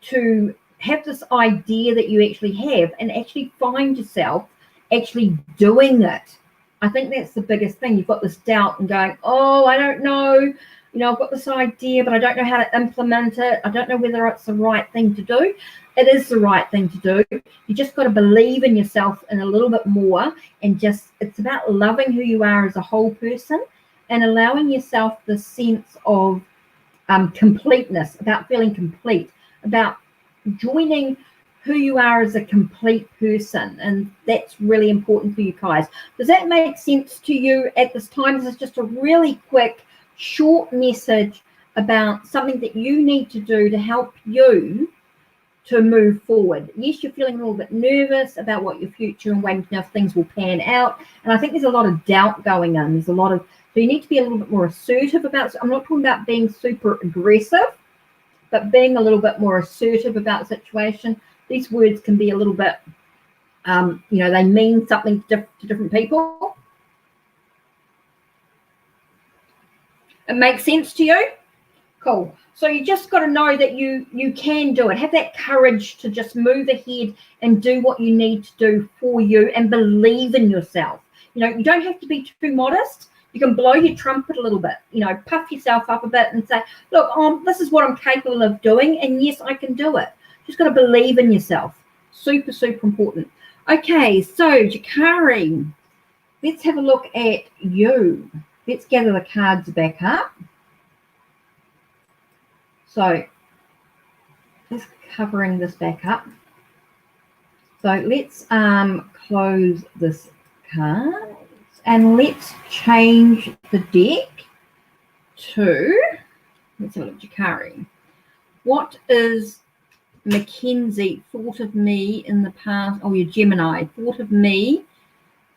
to have this idea that you actually have and actually find yourself actually doing it. I think that's the biggest thing. You've got this doubt and going, oh, I don't know. You know, I've got this idea, but I don't know how to implement it. I don't know whether it's the right thing to do. It is the right thing to do. You just got to believe in yourself in a little bit more, and just, it's about loving who you are as a whole person and allowing yourself the sense of completeness, about feeling complete, about joining who you are as a complete person. And that's really important for you guys. Does that make sense to you at this time? This is just a really quick, short message about something that you need to do to help you to move forward. Yes, you're feeling a little bit nervous about what your future and when things will pan out. And I think there's a lot of doubt going on. There's a lot of, so you need to be a little bit more assertive about, I'm not talking about being super aggressive, but being a little bit more assertive about the situation. These words can be a little bit, you know, they mean something to different people. It makes sense to you? Cool. So you just got to know that you can do it. Have that courage to just move ahead and do what you need to do for you and believe in yourself. You know, you don't have to be too modest. You can blow your trumpet a little bit, you know, puff yourself up a bit and say, look, this is what I'm capable of doing. And yes, I can do it. Just got to believe in yourself. Super, super important. Okay, so Jakari, let's have a look at you. Let's gather the cards back up. So just covering this back up. So let's close this card and let's change the deck to, let's have a look, Jakari. What is Mackenzie thought of me in the past? Oh, you're Gemini. Thought of me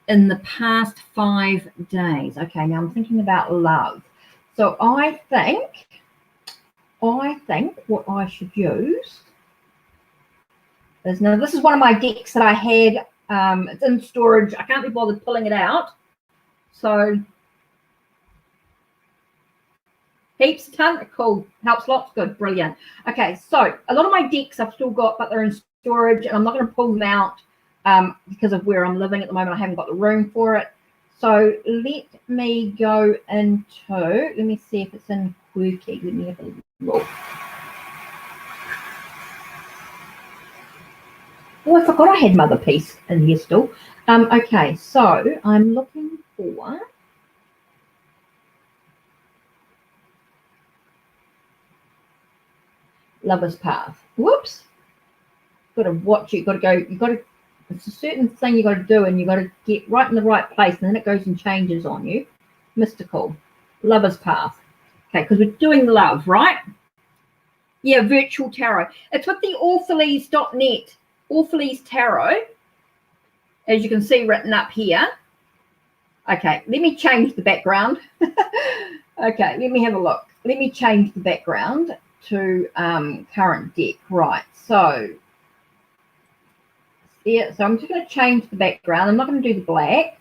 in the past 5 days. Okay, now I'm thinking about love. So I think what I should use is, now this is one of my decks that I had. It's in storage. I can't be bothered pulling it out. So heaps, ton, cool, helps lots, good, brilliant. Okay, so a lot of my decks I've still got, but they're in storage, and I'm not going to pull them out because of where I'm living at the moment. I haven't got the room for it. So let me go into, let me see if it's in Quirky. Let me have a look. Oh, I forgot I had Mother Peace in here still. Okay, so I'm looking for Lover's Path. Whoops. Got to watch it. Got to go. You got to. It's a certain thing you got to do, and you got to get right in the right place, and then it goes and changes on you. Mystical. Lover's Path. Okay, because we're doing love, right? Yeah, virtual tarot. It's with the Orphalese.net, Orphalese Tarot, as you can see written up here. Okay, let me change the background. Okay, let me have a look. Let me change the background to current deck. Right, so yeah, so I'm just going to change the background. I'm not going to do the black.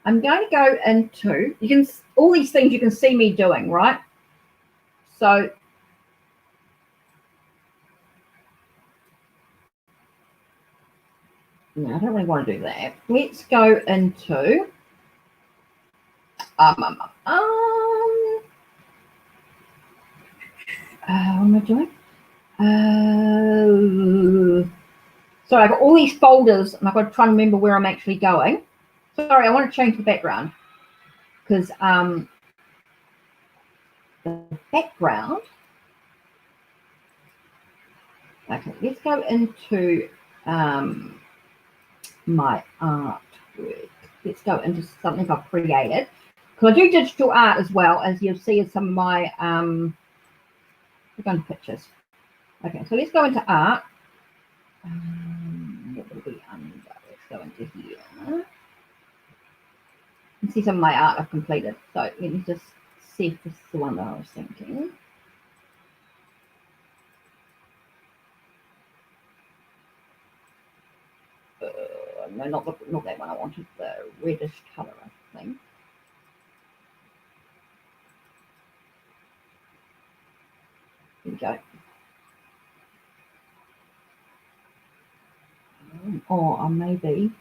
I'm going to go into, you can, all these things you can see me doing, right? So no, I don't really want to do that. Let's go into what am I doing? Sorry, I've got all these folders and I've got to try and remember where I'm actually going. Sorry, I want to change the background because the background. Okay, let's go into my artwork. Let's go into something I've created. Because I do digital art as well, as you'll see in some of my we're going to pictures. Okay, so let's go into art. What will be under? Let's go into here. You can see some of my art I've completed. So let me just see if this is the one that I was thinking. No, not that one. I wanted the reddish colour, I think. Here we go. Or maybe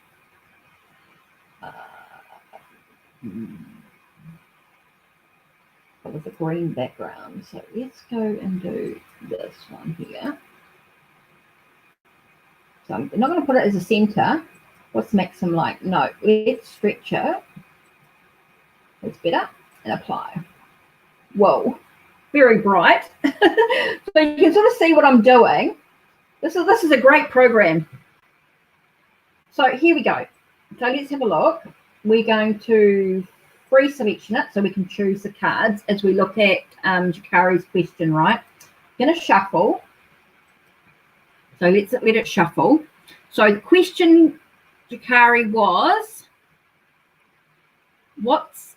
with a green background. So let's go and do this one here. So I'm not going to put it as a center. What's maximum like? No, let's stretch it. It's better. And apply. Whoa, very bright. So you can sort of see what I'm doing. This is a great program. So here we go. So let's have a look. We're going to free selection it so we can choose the cards as we look at Jakari's question, right? I'm going to shuffle. So let's let it shuffle. So the question, Jakari, was, what's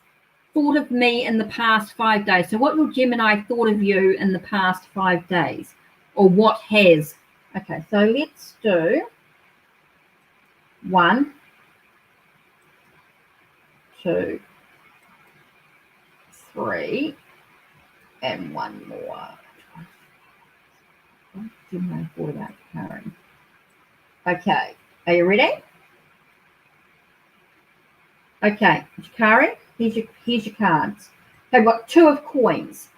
thought of me in the past 5 days? So what your Gemini thought of you in the past 5 days, or what has? Okay, so let's do 1, 2, 3, and one more. What Gemini thought about Karen? Okay, are you ready? Okay, Jakari, here's your cards. They've got 2 of coins.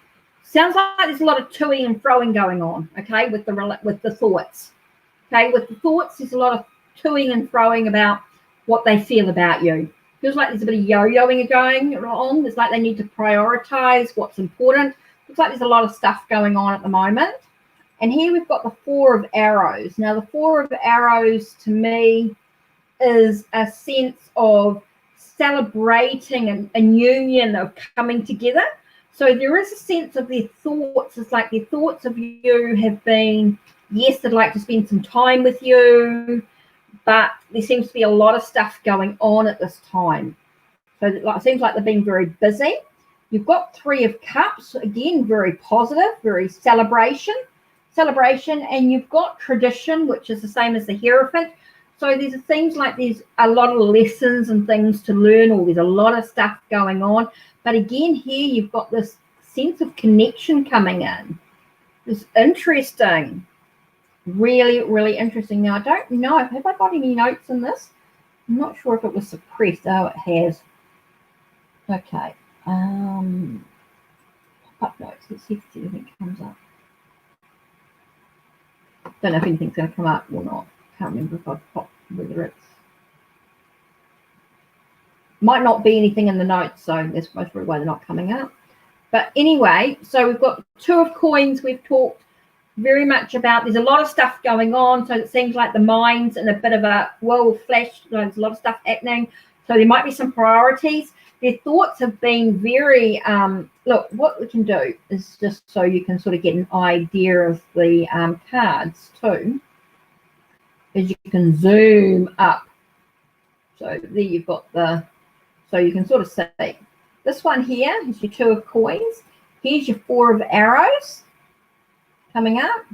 Sounds like there's a lot of toing and froing going on, okay, with the thoughts. Okay, with the thoughts, there's a lot of toing and froing about what they feel about you. Feels like there's a bit of yo-yoing going on. It's like they need to prioritize what's important. Looks like there's a lot of stuff going on at the moment. And here we've got the 4 of arrows. Now, the 4 of arrows to me is a sense of celebrating and union of coming together. So there is a sense of their thoughts. It's like their thoughts of you have been, yes, they'd like to spend some time with you, but there seems to be a lot of stuff going on at this time. So it seems like they're being very busy. You've got 3 of cups, again, very positive, very celebration, and you've got tradition, which is the same as the Hierophant. So it seems like there's a lot of lessons and things to learn, or there's a lot of stuff going on. But again, here you've got this sense of connection coming in. It's interesting. Really, really interesting. Now, I don't know. Have I got any notes in this? I'm not sure if it was suppressed. Oh, it has. Okay. Pop-up notes. Let's see if anything comes up. Don't know if anything's going to come up or not. Can't remember if I've popped, whether it's. Might not be anything in the notes, so that's most probably why they're not coming up. But anyway, so we've got 2 of coins. We've talked very much about, there's a lot of stuff going on, so it seems like the mind's in a bit of a flash. There's a lot of stuff happening, so there might be some priorities. their thoughts have been very, look, what we can do is just so you can sort of get an idea of the cards too, is you can zoom up. So there you've got so you can sort of see. This one here is your 2 of coins. Here's your 4 of arrows coming up.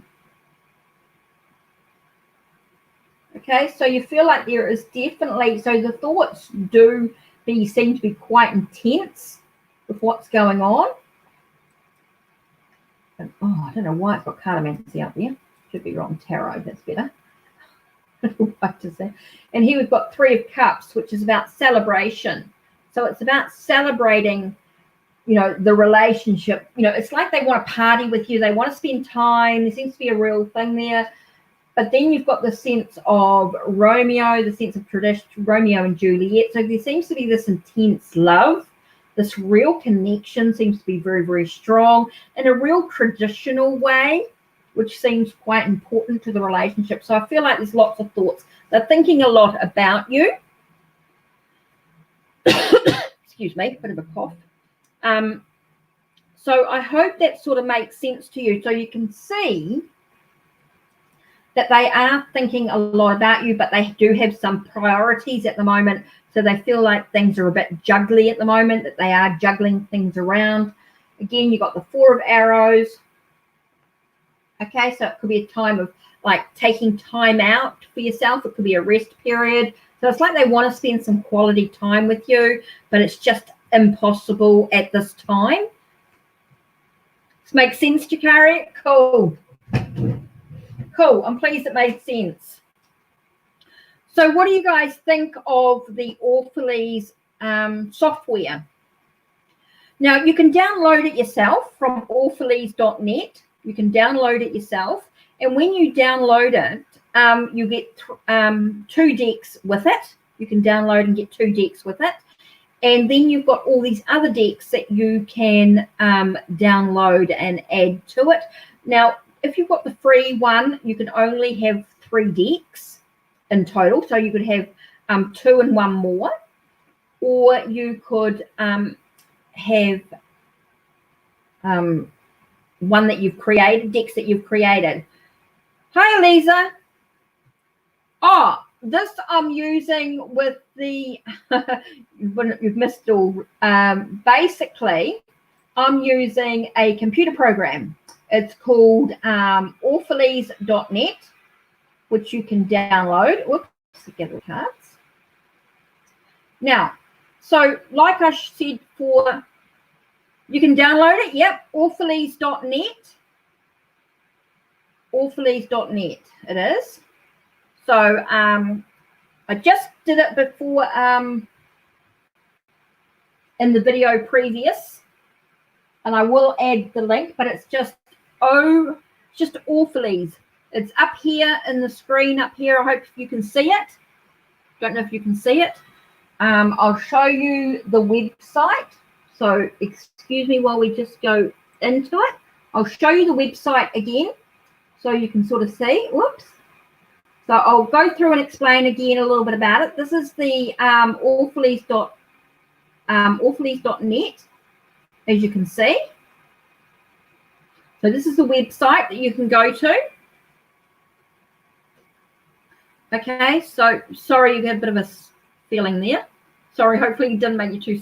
Okay, so you feel like there is definitely, so the thoughts seem to be quite intense with what's going on. And, I don't know why it's got cartomancy out there. Should be wrong, tarot, that's better. Like to say. And here we've got 3 of cups, which is about celebration. So it's about celebrating, the relationship. It's like they want to party with you. They want to spend time. There seems to be a real thing there. But then you've got the sense of Romeo, the sense of tradition, Romeo and Juliet. So there seems to be this intense love. This real connection seems to be very, very strong in a real traditional way, which seems quite important to the relationship. So I feel like there's lots of thoughts. They're thinking a lot about you. Excuse me, bit of a cough. So I hope that sort of makes sense to you. So you can see that they are thinking a lot about you, but they do have some priorities at the moment. So they feel like things are a bit juggly at the moment, that they are juggling things around. Again, you've got the 4 of arrows. Okay, so it could be a time of like taking time out for yourself. It could be a rest period. So it's like they want to spend some quality time with you, but it's just impossible at this time. This makes sense, Jakari? Cool. Cool. I'm pleased it made sense. So what do you guys think of the Orphalese software? Now, you can download it yourself from orphalese.net. You can download it yourself. And when you download it, you get 2 decks with it. You can download and get 2 decks with it. And then you've got all these other decks that you can download and add to it. Now, if you've got the free one, you can only have 3 decks in total. So you could have 2 and 1 more. Or you could have one that you've created, decks that you've created. Hi, Eliza. Oh, this I'm using with the, you've missed it all. Basically, I'm using a computer program. It's called Orphalese.net, which you can download. Whoops, get the cards. Now, so like I said before, you can download it. Yep, Orphalese.net. Orphalese.net it is. So I just did it before in the video previous, and I will add the link, but it's just Orphalese. It's up here in the screen up here. I hope you can see it. Don't know if you can see it. I'll show you the website. So excuse me while we just go into it. I'll show you the website again so you can sort of see. Whoops. So I'll go through and explain again a little bit about it. This is the Orphalese.net, as you can see. So this is the website that you can go to. Okay, so sorry you had a bit of a feeling there. Sorry, hopefully it didn't make you too.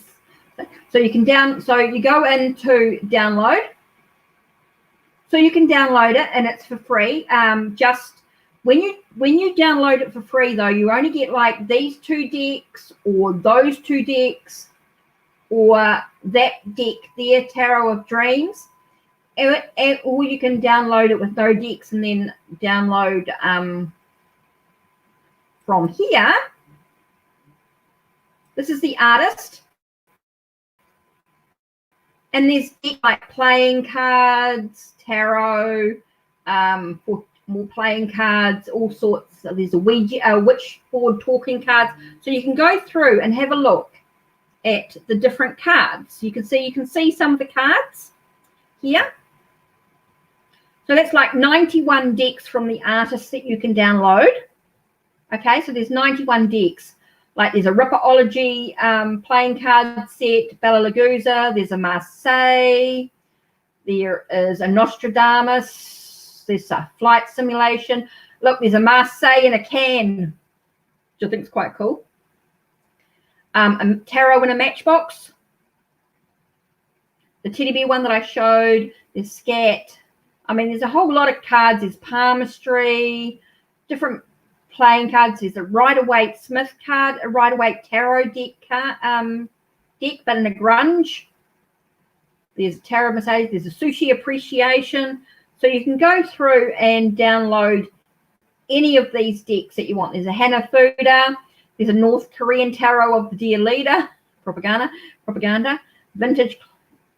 So you can you go into download. So you can download it and it's for free. Just when you download it for free though, you only get like these 2 decks or those 2 decks or that deck there, Tarot of Dreams. Or you can download it with no decks and then download from here. This is the artist. And there's like playing cards, tarot, for more playing cards, all sorts. So there's a witchboard talking cards. So you can go through and have a look at the different cards. You can see some of the cards here. So that's like 91 decks from the artist that you can download. Okay, so there's 91 decks. Like there's a Ripperology playing card set, Bella Lugusa, there's a Marseille, there is a Nostradamus, there's a Flight Simulation. Look, there's a Marseille in a can, which I think is quite cool. A tarot in a matchbox. The teddy bear one that I showed, there's Scat. I mean, there's a whole lot of cards. There's palmistry, different playing cards. There's a Rider-Waite Smith card, a Rider-Waite tarot deck but in a grunge. There's Tarot Mercedes. There's a Sushi Appreciation. So you can go through and download any of these decks that you want. There's a Hanafuda. There's a North Korean Tarot of the Dear Leader. Propaganda. Vintage.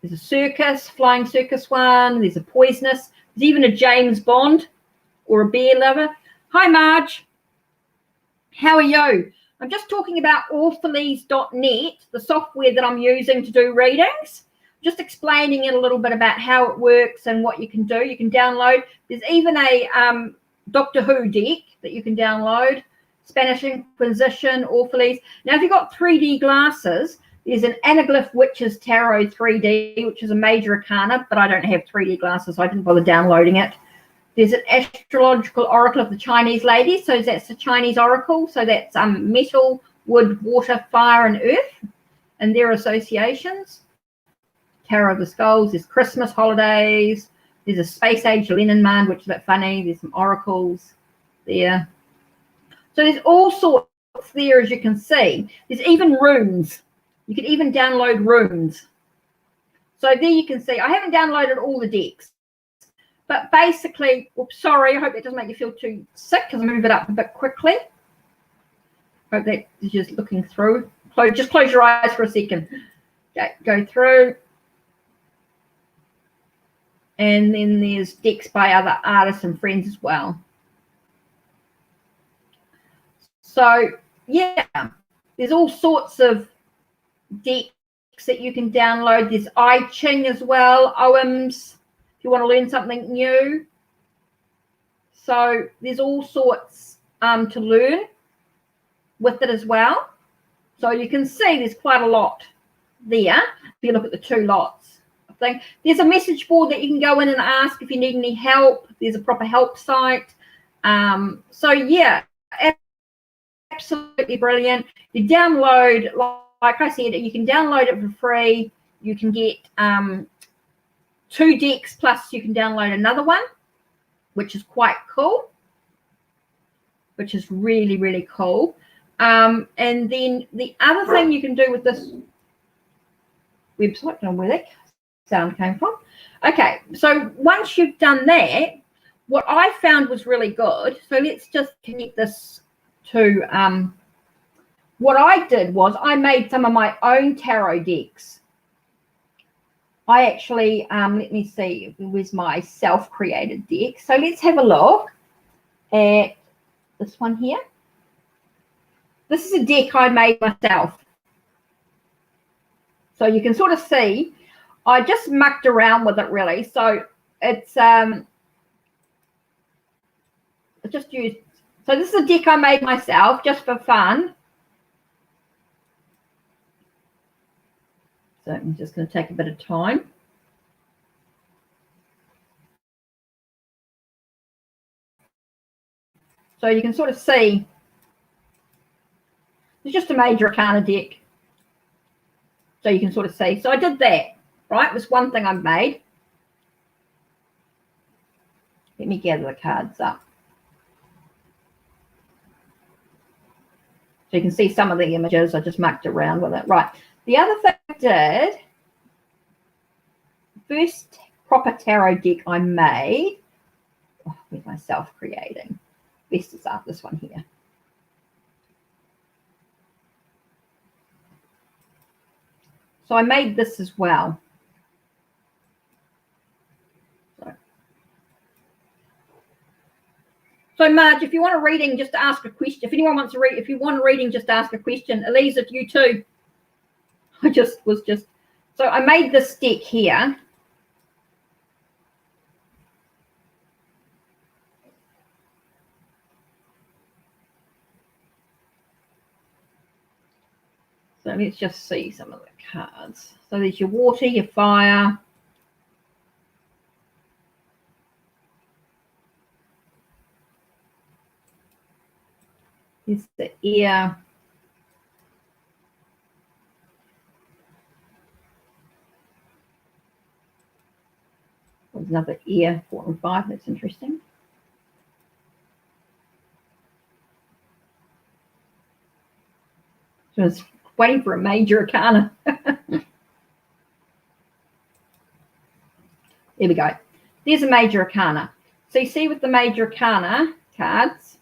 There's a Circus, Flying Circus one. There's a Poisonous. There's even a James Bond or a Bear Lover. Hi, Marge. How are you? I'm just talking about Orphalese.net, the software that I'm using to do readings. Just explaining it a little bit about how it works and what you can do. You can download. There's even a Doctor Who deck that you can download. Spanish Inquisition, Orphalese. Now, if you've got 3D glasses, there's an Anaglyph Witches Tarot 3D, which is a major arcana, but I don't have 3D glasses, so I didn't bother downloading it. There's an Astrological Oracle of the Chinese Ladies, so that's the Chinese Oracle. So that's metal, wood, water, fire, and earth, and their associations. Tarot of the Skulls. There's Christmas holidays. There's a Space Age Lenin Man, which is a bit funny. There's some oracles there. So there's all sorts there, as you can see. There's even runes. You can even download runes. So there you can see. I haven't downloaded all the decks. But basically, oops, sorry, I hope that doesn't make you feel too sick because I move it up a bit quickly. Hope that is just looking through. Just close your eyes for a second. Okay, go through. And then there's decks by other artists and friends as well. So, yeah, there's all sorts of decks that you can download. There's I Ching as well, OMs, if you want to learn something new. So there's all sorts to learn with it as well. So you can see there's quite a lot there if you look at the two lots. There's a message board that you can go in and ask if you need any help. There's a proper help site. So yeah, absolutely brilliant. You download, like I said, you can download it for free. You can get 2 decks plus you can download another one, which is quite cool, which is really, really cool. And then the other thing you can do with this website, I don't know where that sound came from. Okay, so once you've done that, what I found was really good. So let's just connect this to what I did was I made some of my own tarot decks. I actually, let me see, where's my self-created deck? So let's have a look at this one here. This is a deck I made myself. So you can sort of see, I just mucked around with it really. So it's just used, so this is a deck I made myself just for fun. So I'm just going to take a bit of time. So you can sort of see, it's just a major arcana deck. So you can sort of see. So I did that, right? It was one thing I made. Let me gather the cards up. So you can see some of the images. I just mucked around with it. Right. The other thing I did, first proper tarot deck I made, with myself creating. Best is up this one here. So I made this as well. So Marge, if you want a reading, just ask a question. If anyone wants to read, if you want a reading, just ask a question. Elisa, you too. So I made this deck here. So let's just see some of the cards. So there's your water, your fire. There's the air. There's another air, 4 and 5. That's interesting. So I was waiting for a major arcana. There we go. There's a major arcana. So you see with the major arcana cards,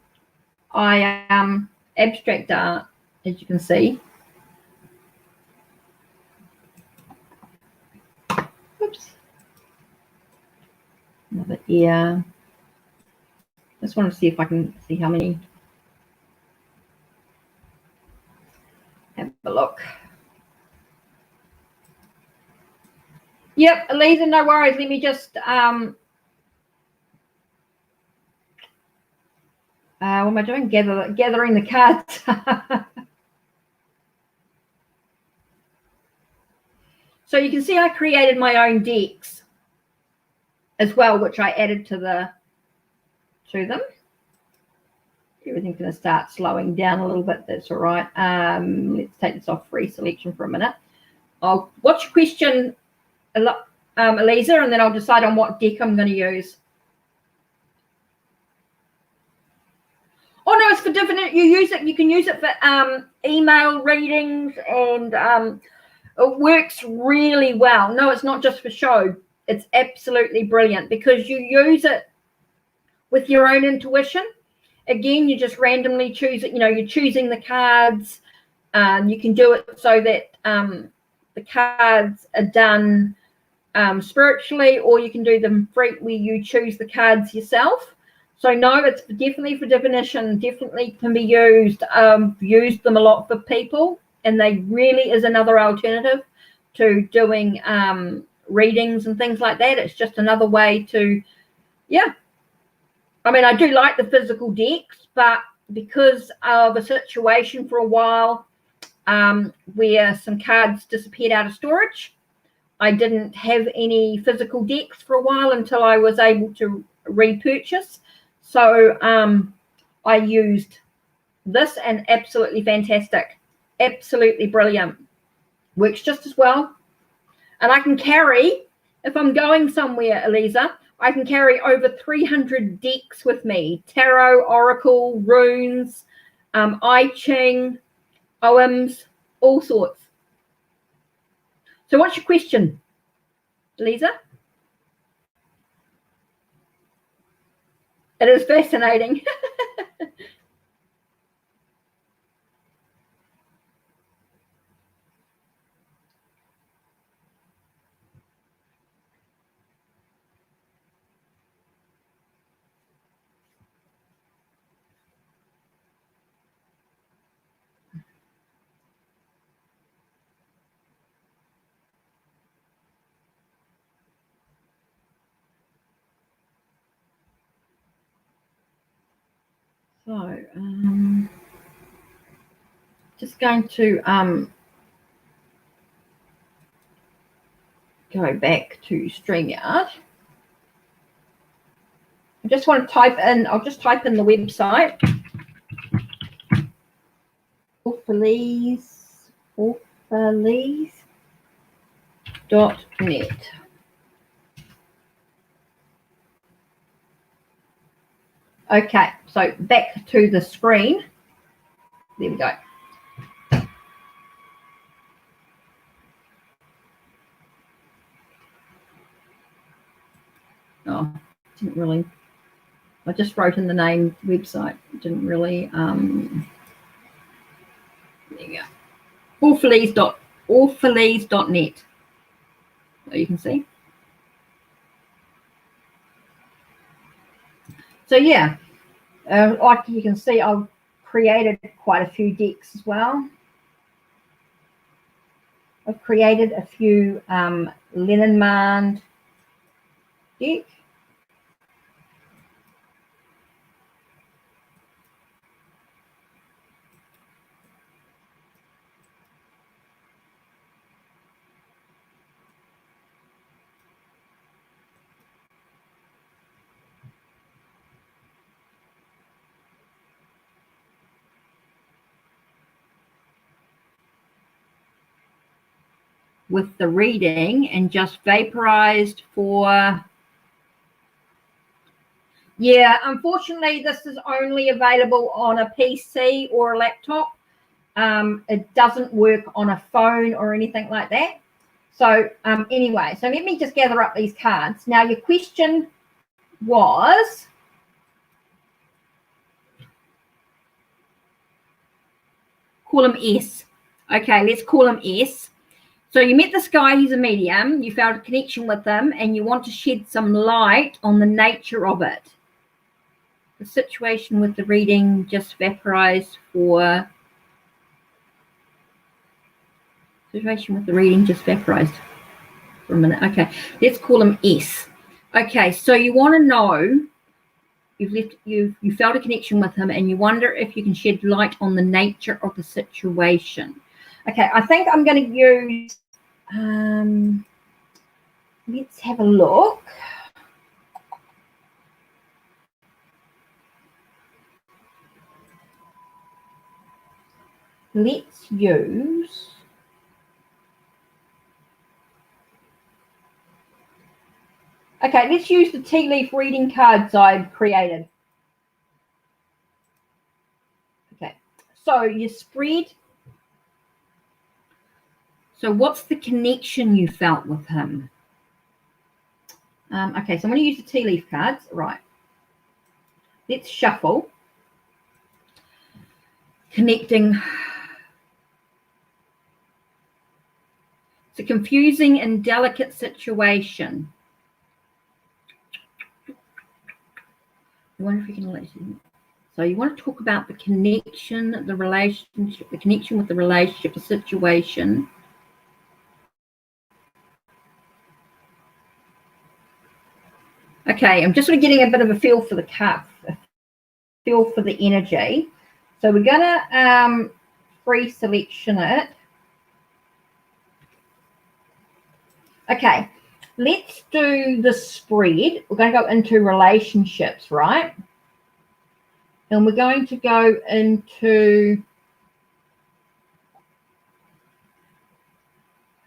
I abstract art, as you can see. Oops. Another ear. Just want to see if I can see how many. Have a look. Yep, Elisa, no worries. Let me just what am I doing? Gathering the cards. So you can see I created my own decks as well, which I added to them. Everything's going to start slowing down a little bit. That's all right. Let's take this off free selection for a minute. What's your question, Elisa, and then I'll decide on what deck I'm going to use. Oh no, it's for different. You use it. You can use it for email readings, and it works really well. No, it's not just for show. It's absolutely brilliant because you use it with your own intuition. Again, you just randomly choose it. You know, you're choosing the cards. You can do it so that the cards are done spiritually, or you can do them free where you choose the cards yourself. So no, it's definitely for divination, definitely can be used. Used them a lot for people, and they really is another alternative to doing readings and things like that. It's just another way to, yeah. I mean, I do like the physical decks, but because of a situation for a while where some cards disappeared out of storage, I didn't have any physical decks for a while until I was able to repurchase. So I used this, and absolutely fantastic, absolutely brilliant. Works just as well. And I can carry, if I'm going somewhere, Elisa, I can carry over 300 decks with me. Tarot, Oracle, runes, I Ching, OMs, all sorts. So what's your question, Elisa? It is fascinating. So, just going to go back to StreamYard. I just want to type in, I'll just type in the website. Orphalese.net. Okay, so back to the screen. There we go. Oh, didn't really. I just wrote in the name website. Didn't really. There you go. Orphalese.net. So you can see. So yeah, like you can see, I've created quite a few decks as well. I've created a few Leninmand deck. with the reading and just vaporized for... Yeah, unfortunately, this is only available on a PC or a laptop. It doesn't work on a phone or anything like that. So anyway, so let me just gather up these cards. Now, your question was... Call him S. Okay, let's call him S. So you met this guy, he's a medium, you felt a connection with him, and you want to shed some light on the nature of it. The situation with the reading just vaporized for... Situation with the reading just vaporized for a minute. Okay, let's call him S. Okay, so you want to know, you felt a connection with him, and you wonder if you can shed light on the nature of the situation. Okay, I think I'm going to use... let's have a look. Let's use... Okay, let's use the tea leaf reading cards I've created. Okay, so you spread. So what's the connection you felt with him? Okay, so I'm going to use the tea leaf cards. Right. Let's shuffle. Connecting. It's a confusing and delicate situation. I wonder if you can listen. So you want to talk about the connection, the relationship, the connection with the relationship, the situation. Okay, I'm just sort of getting a bit of a feel for the cup, a feel for the energy. So we're going to free selection it. Okay, let's do the spread. We're going to go into relationships, right? And we're going to go into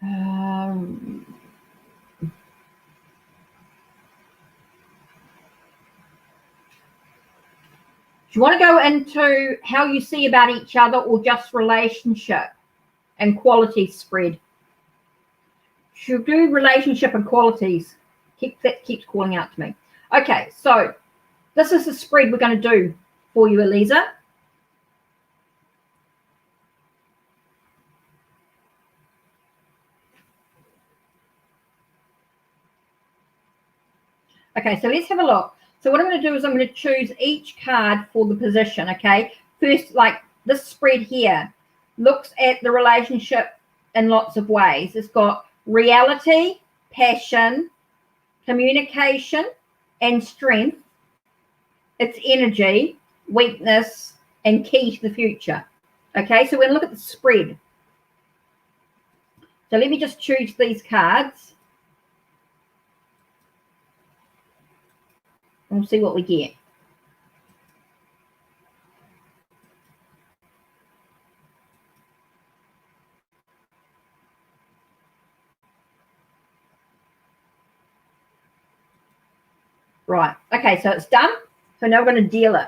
do you want to go into how you see about each other, or just relationship and quality spread? Should do relationship and qualities. That keeps calling out to me. Okay, so this is the spread we're going to do for you, Eliza. Okay, so let's have a look. So what I'm going to do is I'm going to choose each card for the position, okay? First, like this spread here looks at the relationship in lots of ways. It's got reality, passion, communication, and strength. It's energy, weakness, and key to the future. Okay, so we're going to look at the spread. So let me just choose these cards. And we'll see what we get. Right. Okay, so it's done. So now we're going to deal it.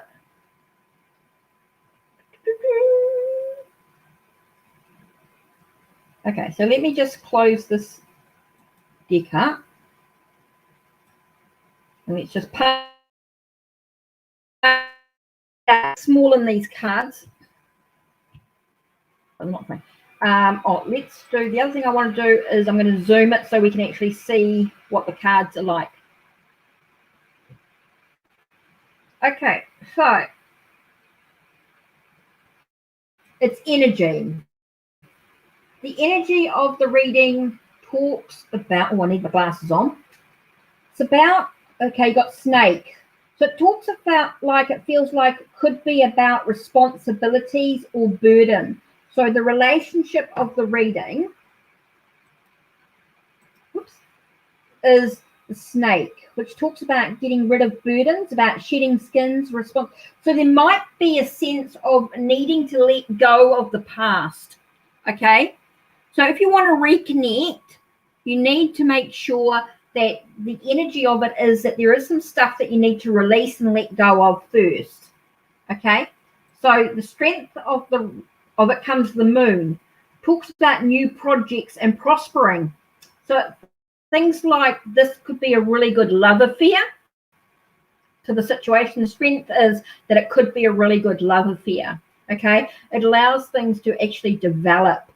Okay, so let me just close this deck up. And let's just small in these cards. I'm not fine. Let's do the other thing I want to do is I'm going to zoom it so we can actually see what the cards are like. Okay, so it's energy. The energy of the reading talks about, oh, I need my glasses on. It's about, okay, you got snake. So it talks about, like, it feels like it could be about responsibilities or burden. So the relationship of the reading is the snake, which talks about getting rid of burdens, about shedding skins. So there might be a sense of needing to let go of the past, okay? So if you want to reconnect, you need to make sure that the energy of it is that there is some stuff that you need to release and let go of first. Okay, so the strength of it comes the moon. Talks about new projects and prospering. So things like this could be a really good love affair to the situation. The strength is that it could be a really good love affair. Okay, it allows things to actually develop.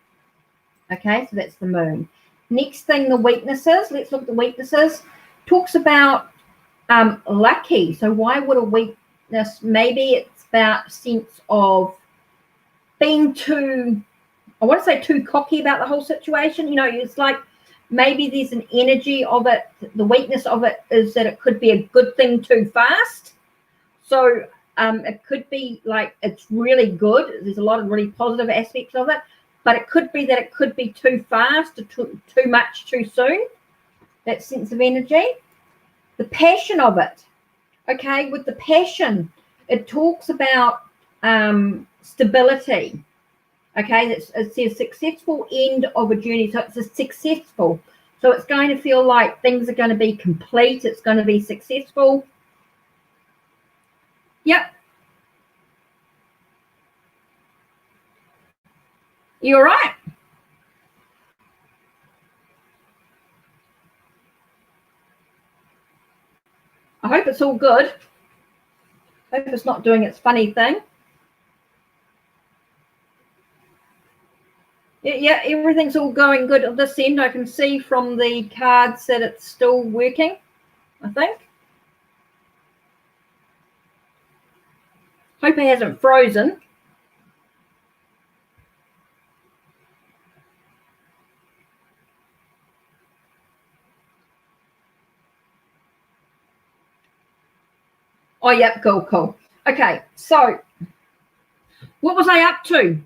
Okay, so that's the moon. Next thing, the weaknesses. Let's look at the weaknesses. Talks about lucky. So why would a weakness? Maybe it's about a sense of being too, I want to say too cocky about the whole situation. You know, it's like maybe there's an energy of it. The weakness of it is that it could be a good thing too fast. So it could be like it's really good. There's a lot of really positive aspects of it. But it could be that it could be too fast or too much too soon, that sense of energy. The passion of it, okay, with the passion, it talks about stability, okay, it says successful end of a journey, so it's a successful. So it's going to feel like things are going to be complete, it's going to be successful. Yep. You're right. I hope it's all good. I hope it's not doing its funny thing. Yeah, everything's all going good at this end. I can see from the cards that it's still working, I think. Hope it hasn't frozen. Oh, yep, cool. Okay, so what was I up to?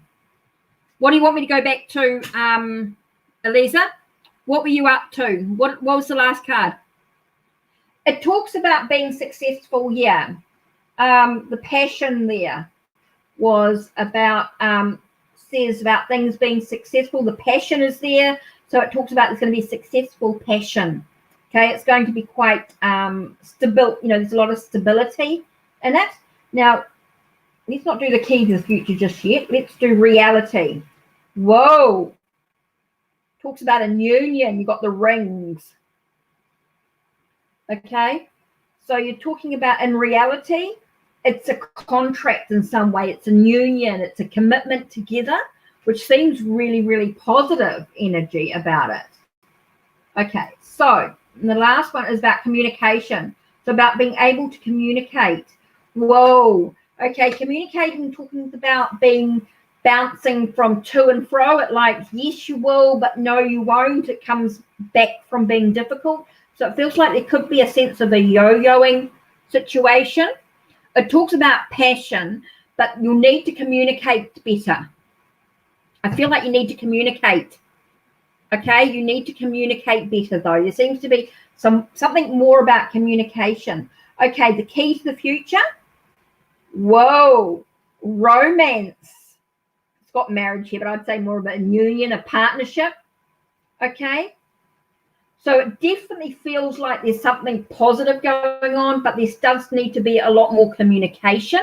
What do you want me to go back to, Elisa? What were you up to? What was the last card? It talks about being successful, yeah. The passion there was about, says about things being successful. The passion is there. So it talks about there's going to be successful passion. Okay, it's going to be quite stable. You know, there's a lot of stability in it. Now, let's not do the key to the future just yet. Let's do reality. Whoa. Talks about a union. You've got the rings. Okay, so you're talking about in reality, it's a contract in some way. It's a union. It's a commitment together, which seems really, really positive energy about it. Okay, so the last one is about communication. So about being able to communicate. Whoa. Okay, communicating, talking about being bouncing from to and fro. It like, yes, you will, but no, you won't. It comes back from being difficult. So it feels like there could be a sense of a yo-yoing situation. It talks about passion, but you'll need to communicate better. I feel like you need to communicate. Okay, you need to communicate better, though. There seems to be something more about communication. Okay, the key to the future. Whoa, romance. It's got marriage here, but I'd say more of a union, a partnership. Okay, so it definitely feels like there's something positive going on, but there does need to be a lot more communication.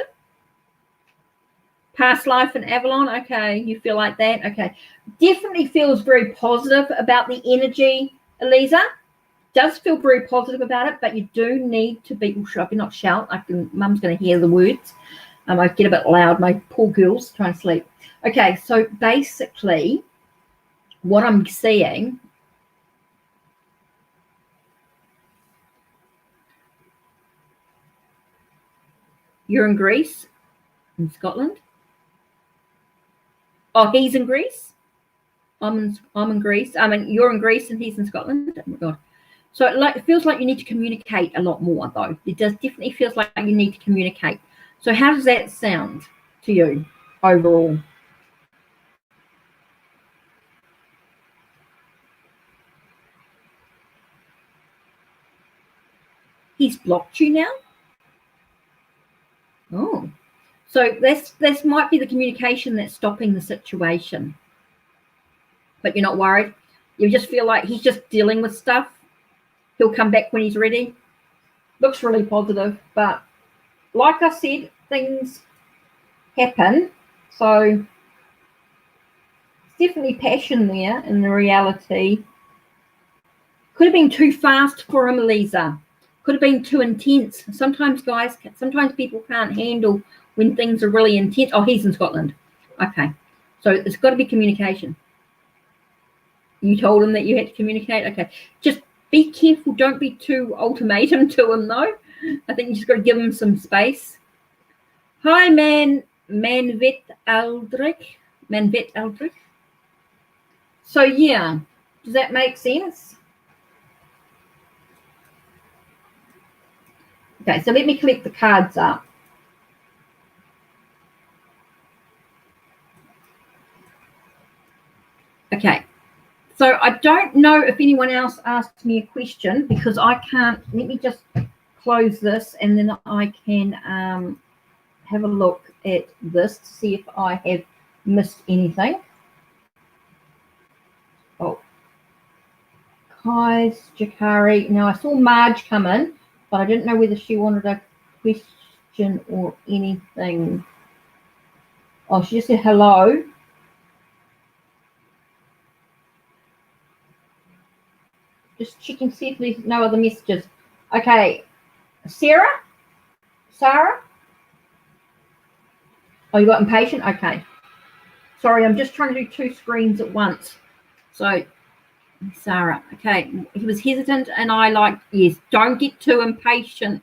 Past life in Avalon. Okay, you feel like that. Okay, definitely feels very positive about the energy, Elisa. Does feel very positive about it, but you do need to be, should I not shout? Mum's going to hear the words. I get a bit loud. My poor girl's trying to sleep. Okay, so basically what I'm seeing, you're in Greece, in Scotland. Oh, he's in Greece. I'm in Greece. I mean, you're in Greece and he's in Scotland. Oh my God. So it feels like you need to communicate a lot more, though. It definitely feels like you need to communicate. So how does that sound to you overall? He's blocked you now? Oh. So this might be the communication that's stopping the situation. but you're not worried. You just feel like he's just dealing with stuff. He'll come back when he's ready. Looks really positive, but like I said, things happen. So definitely passion there in the reality. Could have been too fast for him, Lisa. Could have been too intense. Sometimes people can't handle when things are really intense. Oh, he's in Scotland. Okay. So it's got to be communication. You told him that you had to communicate? Okay. Just be careful. Don't be too ultimatum to him, though. I think you just got to give him some space. Hi, Manvet Aldrich. So, yeah. Does that make sense? Okay, so let me collect the cards up. Okay, so I don't know if anyone else asked me a question because I can't. Let me just close this and then I can have a look at this to see if I have missed anything. Oh, Kai's Jakari. Now I saw Marge come in, but I didn't know whether she wanted a question or anything. Oh, she just said hello. Just checking, see if there's no other messages. Okay, Sarah? Oh, you got impatient? Okay. Sorry, I'm just trying to do two screens at once. So, Sarah. Okay, he was hesitant and I like, yes, don't get too impatient,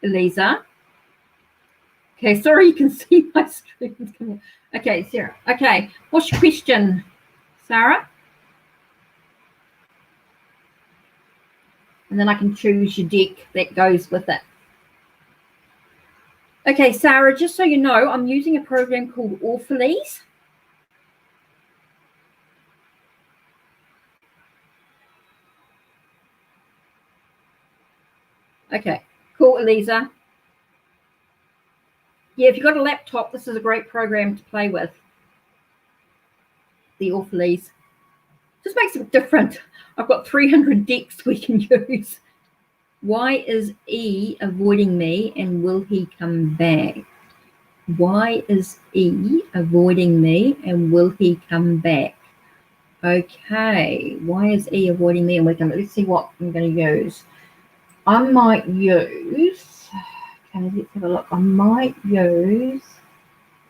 Eliza. Okay, sorry, you can see my screen. Okay, Sarah. Okay, what's your question, Sarah? And then I can choose your deck that goes with it. Okay, Sarah, just so you know, I'm using a program called Orphalese. Okay, cool, Eliza. Yeah, if you've got a laptop, this is a great program to play with. The Orphalese. Just makes it different. I've got 300 decks we can use. Why is E avoiding me and will he come back? Why is E avoiding me and will he come back? Okay, why is E avoiding me and let's see what I'm going to use. I might use, okay, let's have a look. I might use,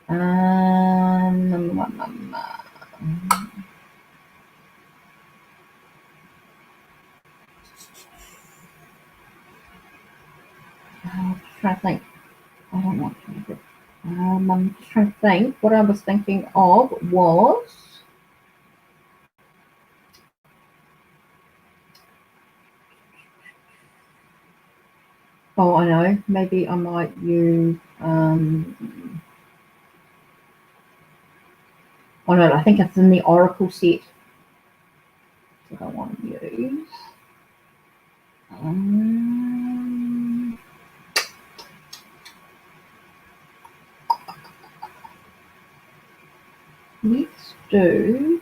I'm trying to think. I don't want to do it. I'm just trying to think. What I was thinking of was, oh, I know. Maybe I might use, oh no, I think it's in the Oracle set that I want to use. Let's do,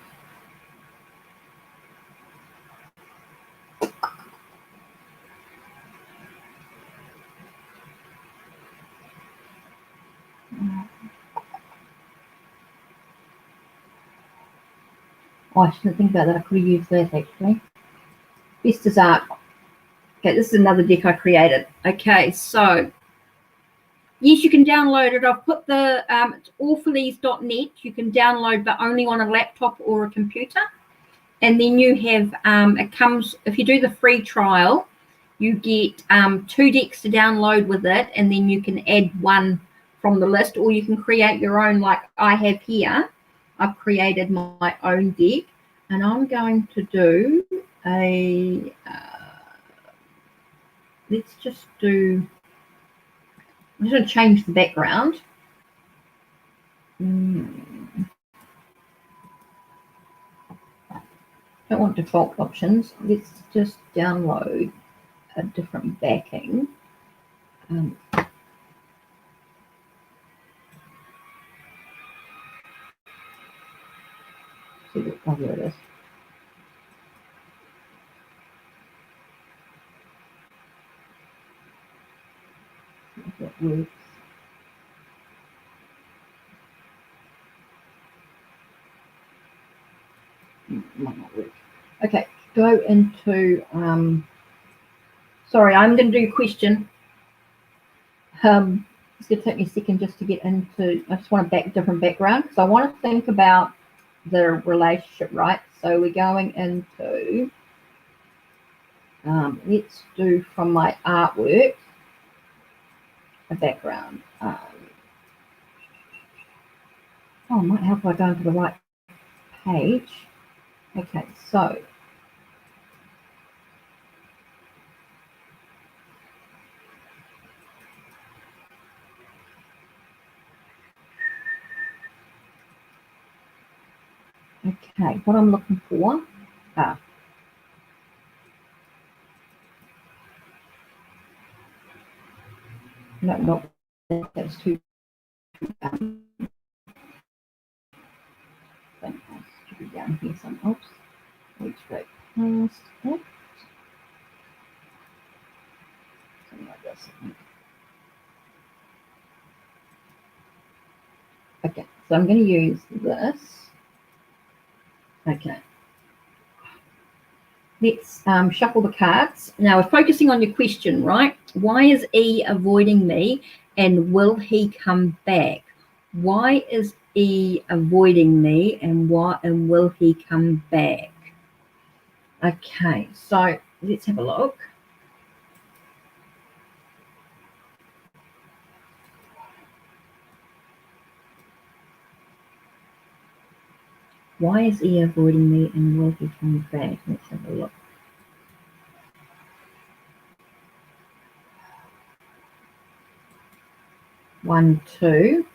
oh, I shouldn't think about that. I could have used that actually. Best as Art. Okay, this is another deck I created. Okay, so yes, you can download it. I've put the it's orphalese.net. You can download, but only on a laptop or a computer. And then you have it comes, if you do the free trial, you get 2 decks to download with it, and then you can add one from the list, or you can create your own, like I have here. I've created my own deck, and I'm going to do a let's just do, I'm just going to change the background. Don't want default options. Let's just download a different backing. So Oh, there it is. That works. Might not work. Okay, go into, sorry, I'm going to do a question. It's going to take me a second just to get into, I just want a different background because I want to think about the relationship, right? So we're going into, let's do from my artwork, a background. Oh, it might help if I go into the right page. Okay, so okay, what I'm looking for, no, not that's too to be down here some. Oops, wait straight past it. Something like this. Okay, so I'm going to use this. Okay. Let's shuffle the cards. Now we're focusing on your question, right? Why is E avoiding me and will he come back? Why is E avoiding me and will he come back? Okay, so let's have a look. Why is he avoiding me and will he come back? Let's have a look. One, two.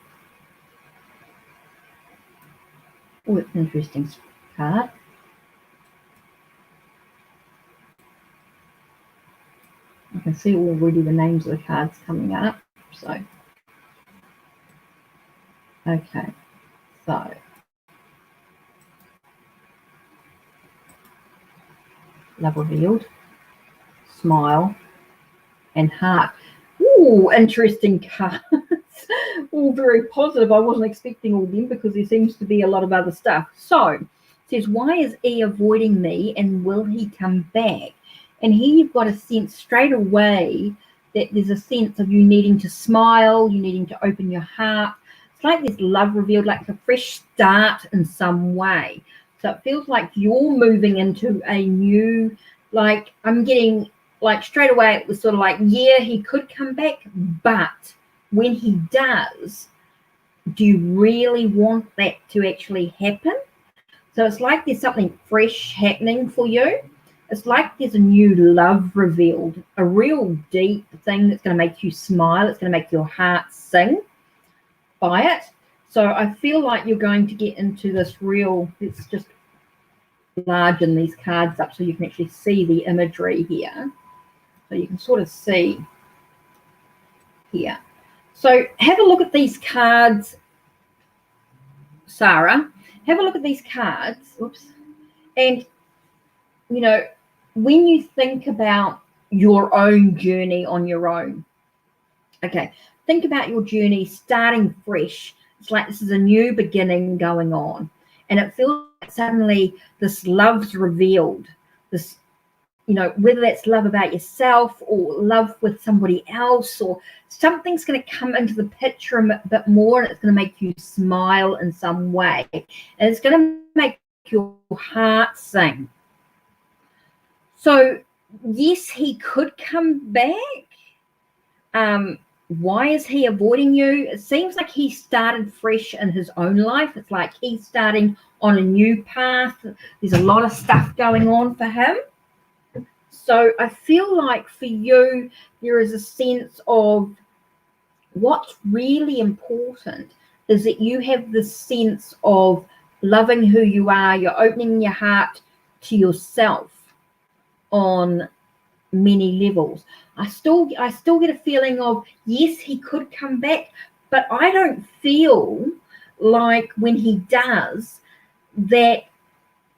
Oh, it's an interesting card. I can see already the names of the cards coming up. So, okay, so love revealed, smile, and heart. Ooh, interesting cards. All very positive. I wasn't expecting all them because there seems to be a lot of other stuff. So it says, why is E avoiding me and will he come back? And here you've got a sense straight away that there's a sense of you needing to smile, you needing to open your heart. It's like there's love revealed, like a fresh start in some way. So it feels like you're moving into a new, like I'm getting like straight away it was sort of like, yeah, he could come back, but when he does, do you really want that to actually happen? So it's like there's something fresh happening for you. It's like there's a new love revealed, a real deep thing that's going to make you smile. It's going to make your heart sing by it. So I feel like you're going to get into this real, let's just largen these cards up so you can actually see the imagery here. So you can sort of see here. So have a look at these cards, Sarah. Have a look at these cards. Oops. And, you know, when you think about your own journey on your own, okay, think about your journey starting fresh. It's like this is a new beginning going on. And it feels like suddenly this love's revealed, this, you know, whether that's love about yourself or love with somebody else, or something's going to come into the picture a bit more, and it's going to make you smile in some way, and it's going to make your heart sing. So yes, he could come back. Why is he avoiding you? It seems like he started fresh in his own life. It's like he's starting on a new path. There's a lot of stuff going on for him. So I feel like for you, there is a sense of what's really important is that you have this sense of loving who you are. You're opening your heart to yourself on many levels. I still get a feeling of, yes, he could come back, but I don't feel like when he does that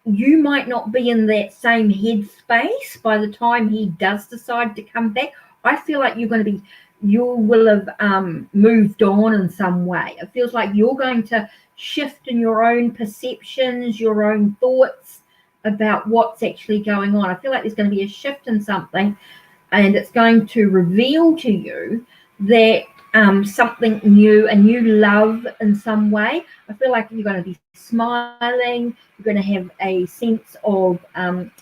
you might not be in that same headspace by the time he does decide to come back. I feel like you will have moved on in some way. It feels like you're going to shift in your own perceptions, your own thoughts about what's actually going on. I feel like there's going to be a shift in something, and it's going to reveal to you that something new, a new love in some way. I feel like you're going to be smiling. You're going to have a sense of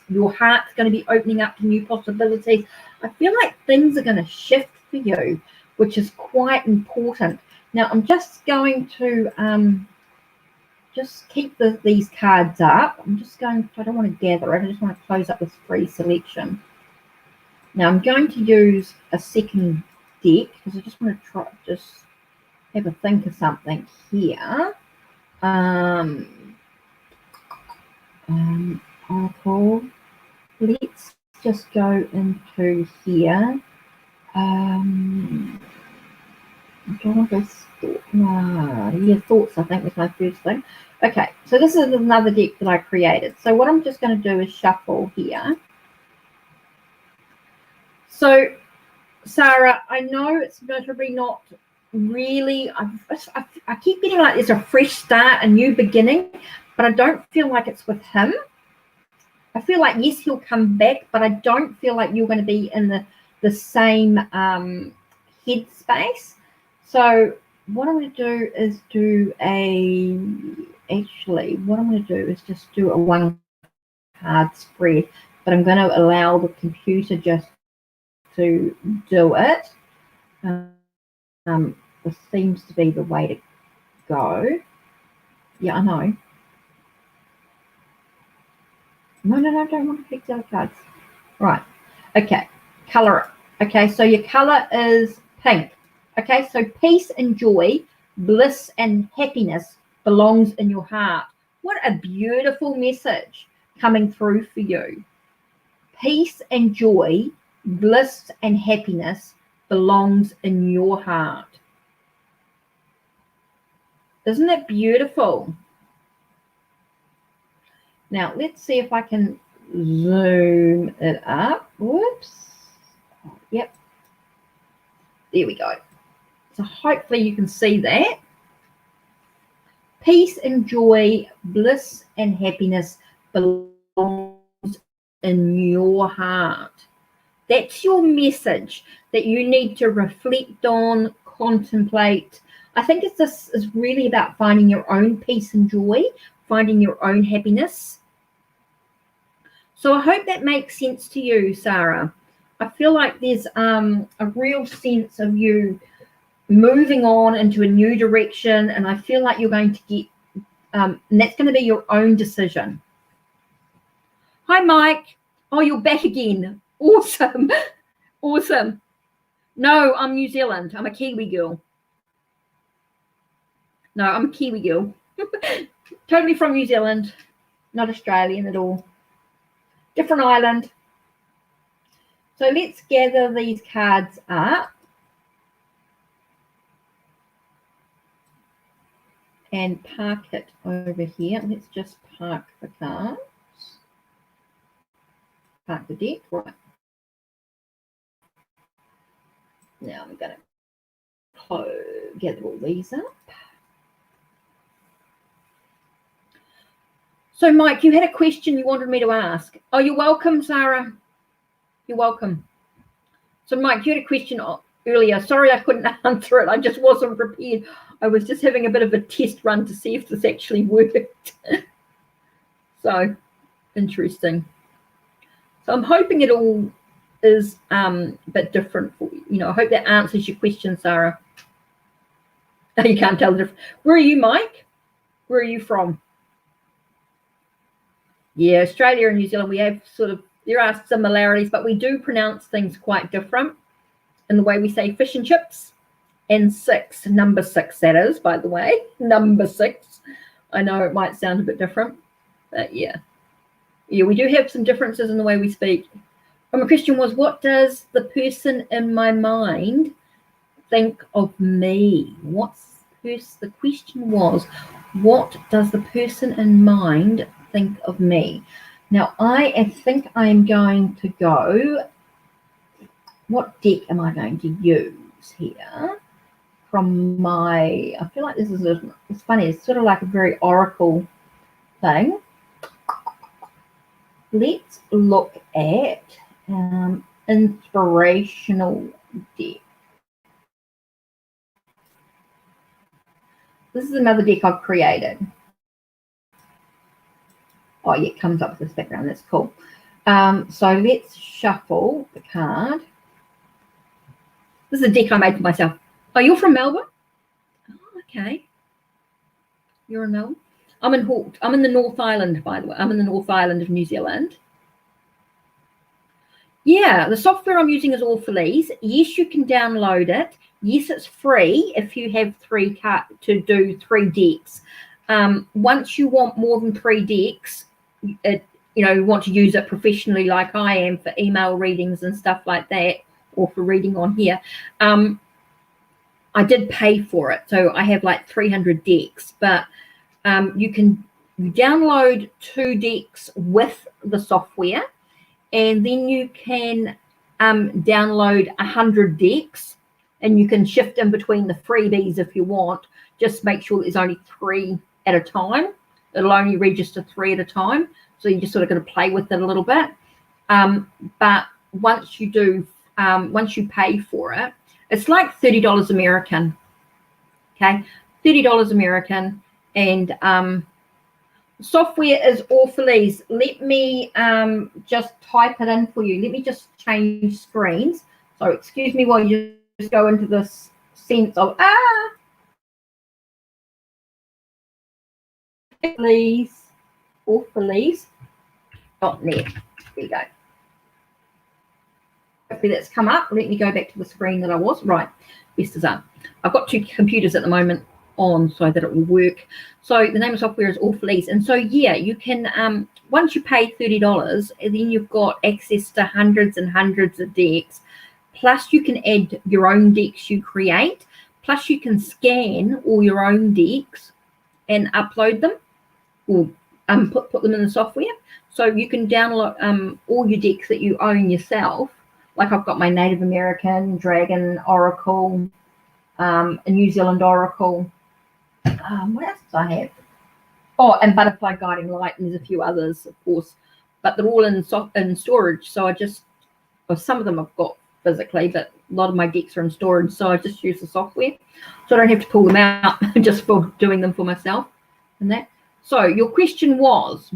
your heart's going to be opening up to new possibilities. I feel like things are going to shift for you, which is quite important. Now, I'm just going to just keep these cards up. I don't want to gather it. I just want to close up this free selection. Now, I'm going to use a second deck because I just want to just have a think of something here. Oracle. Let's just go into here. Thoughts, I think, was my first thing. Okay, so this is another deck that I created. So what I'm just going to do is shuffle here. So, Sarah, I know it's probably not really, I keep getting like there's a fresh start, a new beginning, but I don't feel like it's with him. I feel like, yes, he'll come back, but I don't feel like you're going to be in the same headspace. So what I'm going to do is just do a one card spread, but I'm going to allow the computer just to do it. This seems to be the way to go. Yeah, I know. No, I don't want to pick the other cards. Right. Okay. Color it. Okay, so your color is pink. Okay, so peace and joy, bliss and happiness belongs in your heart. What a beautiful message coming through for you. Peace and joy, bliss and happiness belongs in your heart. Isn't that beautiful? Now, let's see if I can zoom it up. Whoops. Yep. There we go. So hopefully you can see that. Peace and joy, bliss and happiness belongs in your heart. That's your message that you need to reflect on, contemplate. I think this is really about finding your own peace and joy, finding your own happiness. So I hope that makes sense to you, Sarah. I feel like there's a real sense of you moving on into a new direction, and I feel like you're going to get, and that's going to be your own decision. Hi, Mike. Oh, you're back again. Awesome. Awesome. No, I'm New Zealand. I'm a Kiwi girl. No, I'm a Kiwi girl. Totally from New Zealand. Not Australian at all. Different island. So let's gather these cards up and park it over here. Let's just park the cards. Park the deck. Right. Now I'm going to gather all these up. So, Mike, you had a question you wanted me to ask. Oh, you're welcome, Sarah. You're welcome. So, Mike, you had a question earlier. Sorry, I couldn't answer it. I just wasn't prepared. I was just having a bit of a test run to see if this actually worked. So, interesting. So, I'm hoping it all is a bit different for you. You know, I hope that answers your question, Sarah. You can't tell the difference. Where are you, Mike? Where are you from? Yeah, Australia and New Zealand, we have there are similarities, but we do pronounce things quite different in the way we say fish and chips and six, number six, that is, by the way, number six. I know it might sound a bit different, but yeah, we do have some differences in the way we speak. My question was, what does the person in my mind think of me? The question was, what does the person in mind think of me. Now, I think I'm going to go, what deck am I going to use here? From my, I feel like this is, it's funny, it's sort of like a very oracle thing. Let's look at inspirational deck. This is another deck I've created. Oh, yeah, it comes up with this background. That's cool. So let's shuffle the card. This is a deck I made for myself. Oh, you're from Melbourne? Oh, okay. You're in Melbourne? I'm in the North Island, by the way. I'm in the North Island of New Zealand. Yeah, the software I'm using is Orphalese. Yes, you can download it. Yes, it's free if you have to do 3 decks. Once you want more than 3 decks, you want to use it professionally like I am for email readings and stuff like that, or for reading on here. I did pay for it, so I have like 300 decks, but you download 2 decks with the software, and then you can download 100 decks, and you can shift in between the freebies if you want. Just make sure there's only 3 at a time. It'll only register 3 at a time, so you just sort of got to play with it a little bit. But once you pay for it, it's like $30 American. Okay, $30 American, and software is Orphalese. Let me just type it in for you. Let me just change screens. So excuse me while you just go into this sense of Orphalese.net. There we go. Hopefully that's come up. Let me go back to the screen that I was. Right, best is up. I've got 2 computers at the moment on so that it will work. So the name of software is Orphalese, and so yeah, you can once you pay $30, then you've got access to hundreds and hundreds of decks, plus you can add your own decks you create, plus you can scan all your own decks and upload them, or put them in the software. So you can download all your decks that you own yourself. Like I've got my Native American, Dragon, Oracle, a New Zealand Oracle. What else do I have? Oh, and Butterfly Guiding Light, and there's a few others, of course, but they're all in storage. So some of them I've got physically, but a lot of my decks are in storage. So I just use the software, so I don't have to pull them out just for doing them for myself and that. So your question was,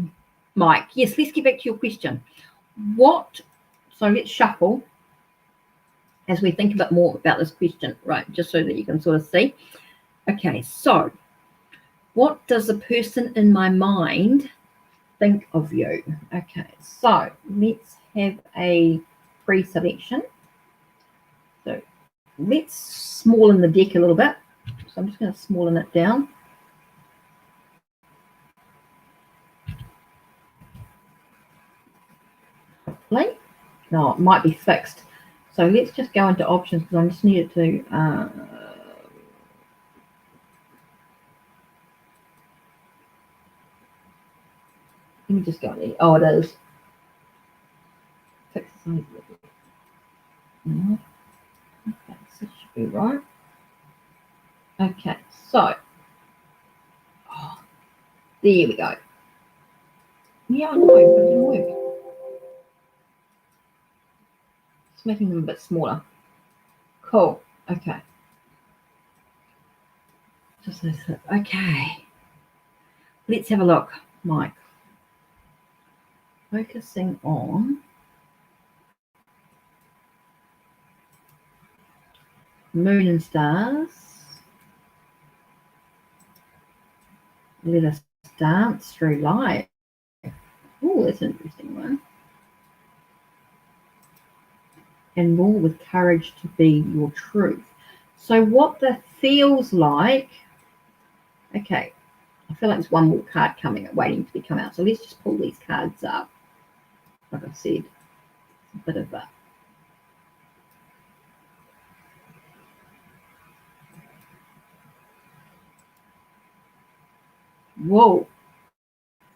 Mike. Yes, let's get back to your question. So let's shuffle as we think a bit more about this question, right? Just so that you can sort of see. Okay, so what does the person in my mind think of you? Okay, so let's have a pre-selection. So let's smallen the deck a little bit. So I'm just going to smallen it down. Hopefully. No, it might be fixed. So let's just go into options, because I just needed to let me just go in. Oh, it is. Fix the size of it. No. Okay, so it should be right. Okay, so there we go. Yeah, I know, but it didn't work. Just making them a bit smaller. Cool. Okay. Just this. Okay. Let's have a look, Mike. Focusing on moon and stars. Let us dance through life. Oh, that's an interesting one. And more with courage to be your truth. So what that feels like, okay, I feel like there's one more card coming, waiting to come out. So let's just pull these cards up. Like I said, it's a bit of a whoa.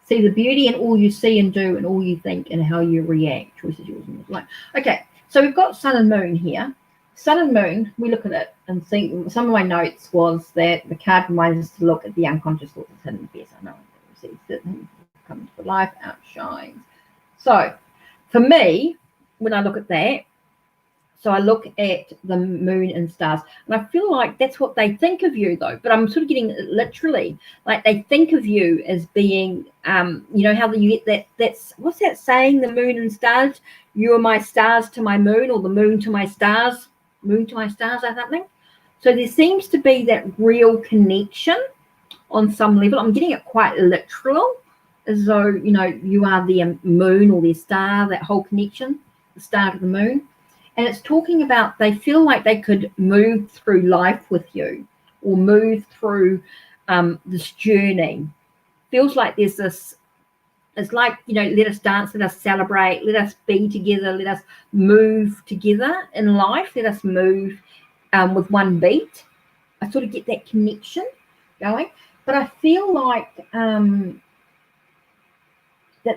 See the beauty in all you see and do and all you think and how you react. Choices yours and yours alone. Okay, so we've got sun and moon here. Sun and moon, we look at it and think, some of my notes was that the card reminds us to look at the unconscious thoughts that's hidden in the I know it receives it and comes to life, outshines. So for me, when I look at that, so I look at the moon and stars, and I feel like that's what they think of you, though. But I'm sort of getting it literally, like they think of you as being, you know, how you get that. That's what's that saying? The moon and stars. You are my stars to my moon, or the moon to my stars. Moon to my stars, or something. So there seems to be that real connection on some level. I'm getting it quite literal, as though, you know, you are their moon or their star. That whole connection, the star to the moon. And it's talking about they feel like they could move through life with you or move through this journey. Feels like there's this, it's like, you know, let us dance, let us celebrate, let us be together, let us move together in life, let us move with one beat. I sort of get that connection going. But I feel like that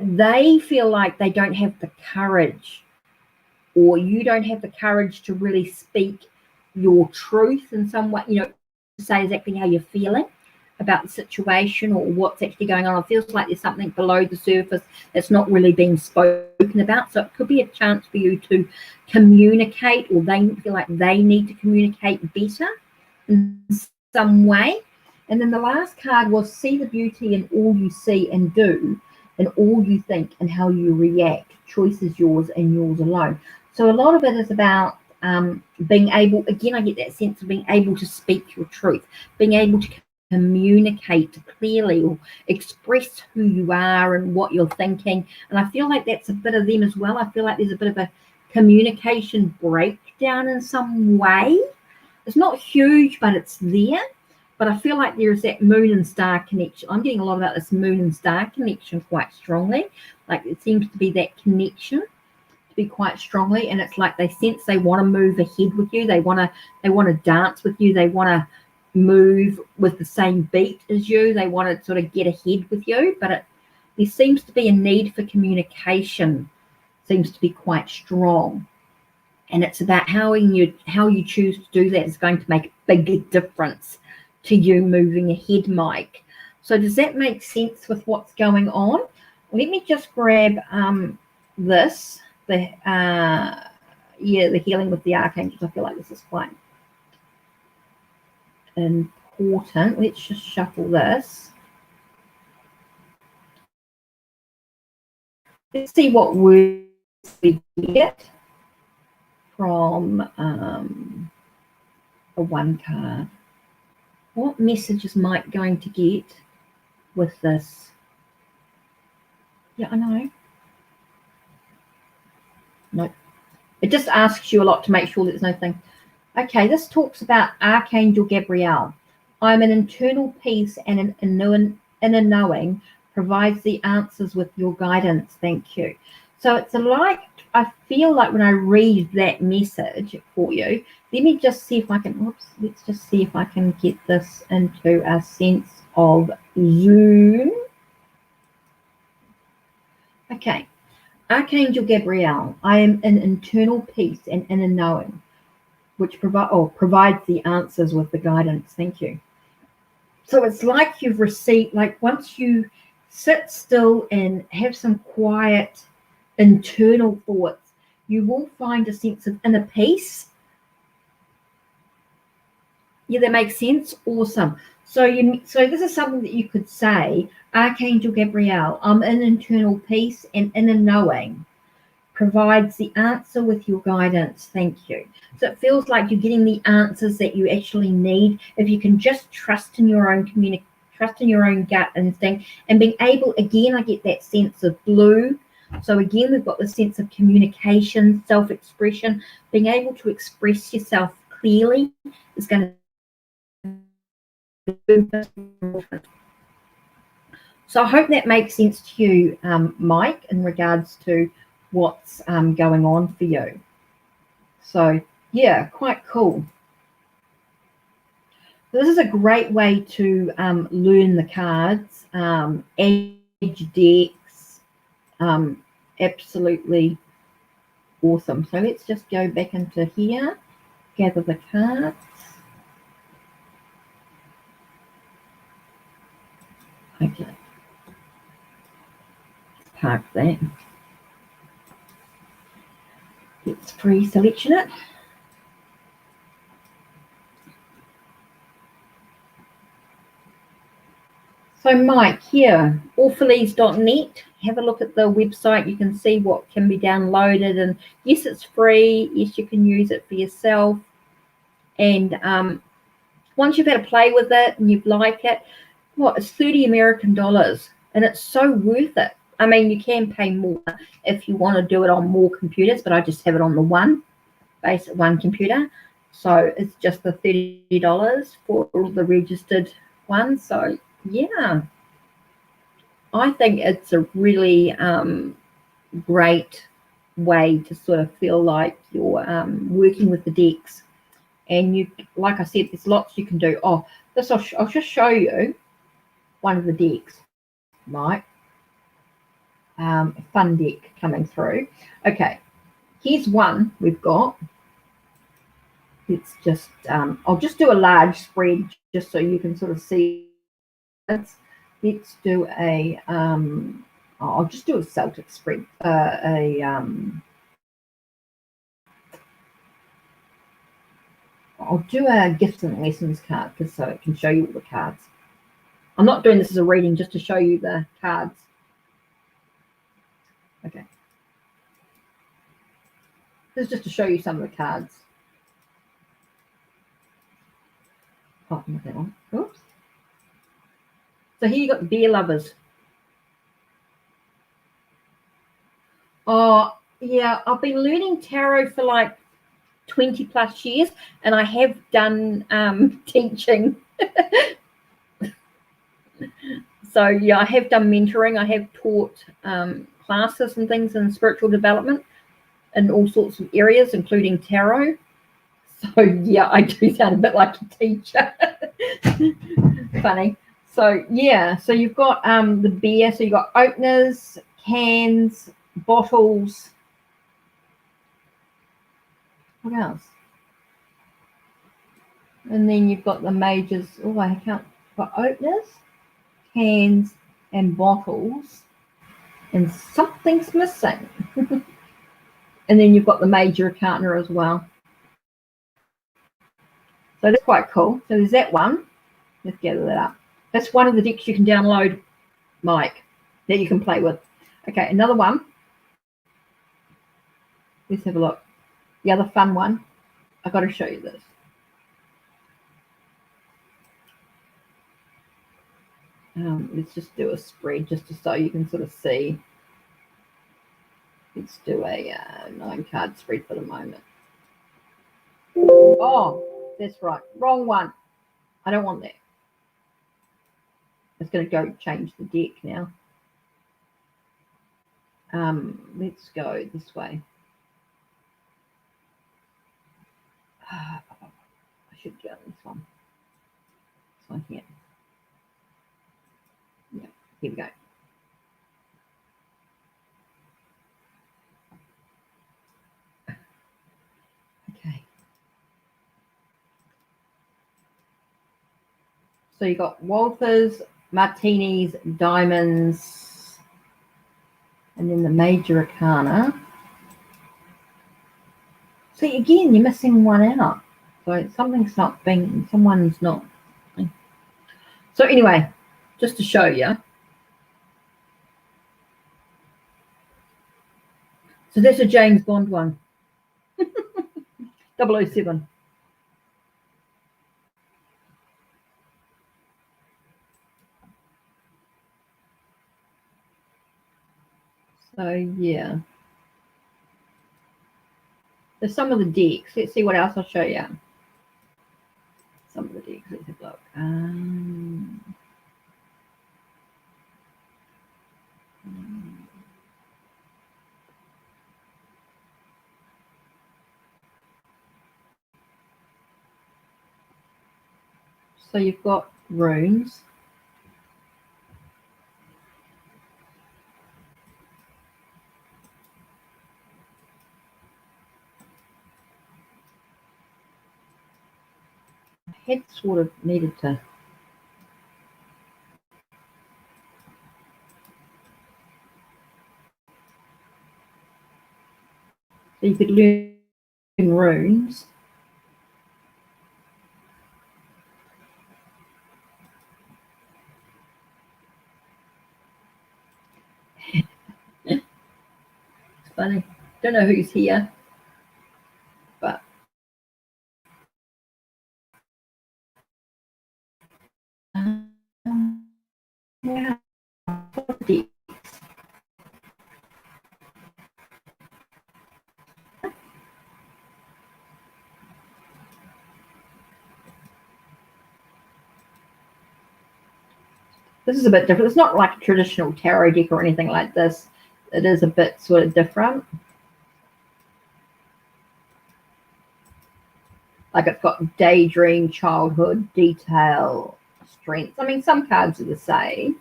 they feel like they don't have the courage, or you don't have the courage to really speak your truth in some way, you know, to say exactly how you're feeling about the situation or what's actually going on. It feels like there's something below the surface that's not really being spoken about. So it could be a chance for you to communicate, or they feel like they need to communicate better in some way. And then the last card was see the beauty in all you see and do, and all you think and how you react. Choice is yours and yours alone. So a lot of it is about being able, again, I get that sense of being able to speak your truth, being able to communicate clearly or express who you are and what you're thinking. And I feel like that's a bit of them as well. I feel like there's a bit of a communication breakdown in some way. It's not huge, but it's there. But I feel like there is that moon and star connection. I'm getting a lot about this moon and star connection quite strongly. Like it seems to be that connection to be quite strongly, and it's like they sense they want to move ahead with you. They want to dance with you. They want to move with the same beat as you. They want to sort of get ahead with you. But there seems to be a need for communication. Seems to be quite strong. And it's about how you choose to do that is going to make a big difference to you moving ahead, Mike. So does that make sense with what's going on? Let me just grab this, the healing with the archangels. I feel like this is quite important. Let's just shuffle this. Let's see what words we get from a one card. What message is Mike going to get with this? Yeah, I know. Nope. It just asks you a lot to make sure that there's no thing. Okay, this talks about Archangel Gabriel. I'm an internal peace and an inner knowing provides the answers with your guidance. Thank you. So it's like, I feel like when I read that message for you, let me just see if I can, let's just see if I can get this into a sense of Zoom. Okay. Archangel Gabriel, I am an internal peace and inner knowing, which provides the answers with the guidance. Thank you. So it's like you've received, like once you sit still and have some quiet internal thoughts, you will find a sense of inner peace. Yeah, that makes sense. Awesome. So this is something that you could say, Archangel Gabriel, I'm in internal peace and inner knowing provides the answer with your guidance. Thank you. So it feels like you're getting the answers that you actually need. If you can just trust in your own trust in your own gut instinct, and being able, again, I get that sense of blue. So again, we've got the sense of communication, self-expression, being able to express yourself clearly is going to. So I hope that makes sense to you, Mike, in regards to what's going on for you. So yeah, quite cool. This is a great way to learn the cards as decks. Absolutely awesome. So let's just go back into here, gather the cards. Okay, park that. Let's free selection it. So Mike, here, orphalese.net, have a look at the website. You can see what can be downloaded, and yes, it's free. Yes, you can use it for yourself. And once you've had a play with it and you like it, it's $30 American, and it's so worth it. I mean, you can pay more if you want to do it on more computers, but I just have it on the one computer. So it's just the $30 for all the registered ones. So yeah, I think it's a really great way to sort of feel like you're working with the decks. And you, like I said, there's lots you can do. Oh, this I'll just show you one of the decks, right? Fun deck coming through. Okay, here's one we've got. It's just I'll just do a large spread just so you can sort of see. Let's do a I'll just do a Celtic spread. I'll do a gifts and lessons card because so it can show you all the cards. I'm not doing this as a reading, just to show you the cards. Okay. This is just to show you some of the cards. Oh, not that one. Oops. So here you got the beer lovers. Oh, yeah, I've been learning tarot for like 20 plus years, and I have done teaching. So yeah, I have done mentoring. I have taught classes and things in spiritual development in all sorts of areas, including tarot. So yeah, I do sound a bit like a teacher. Funny. So yeah, so you've got the beer. So you've got openers, cans, bottles. What else? And then you've got the majors. Oh, I can't. Got openers, cans, and bottles, and something's missing. And then you've got the major arcana as well. So that's quite cool. So there's that one. Let's gather that up. That's one of the decks you can download, Mike, that you can play with. Okay, another one. Let's have a look. The other fun one. I've got to show you this. Let's just do a spread just so you can sort of see. Let's do a 9-card spread for the moment. Oh, that's right. Wrong one. I don't want that. It's going to go change the deck now. Let's go this way. I should go on this one. This one here. Yeah, here we go. Okay. So you got Walters, Martinis, Diamonds, and then the major arcana. See, again, you're missing one out. So something's not being, someone's not. So anyway, just to show you. So that's a James Bond one. 007. So yeah. There's some of the decks. Let's see what else I'll show you. Some of the decks. Let's have a look. So you've got runes. head sort of needed to. So you could learn runes. It's funny. Don't know who's here, but yeah. This is a bit different. It's not like a traditional tarot deck or anything like this. It is a bit sort of different. Like it's got daydream, childhood, detail, strength. I mean, some cards are the same,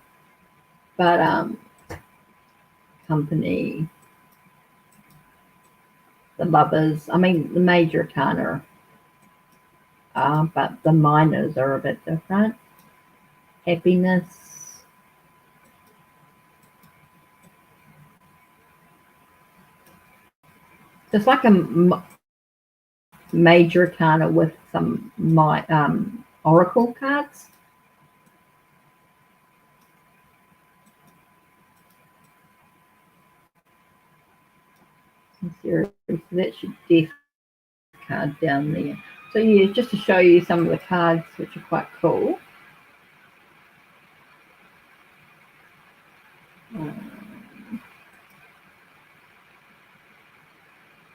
but company, the lovers. I mean, the major arcana, but the minors are a bit different. Happiness. Just like a major arcana with some oracle cards. Seriously, that should definitely card down there. So yeah, just to show you some of the cards which are quite cool.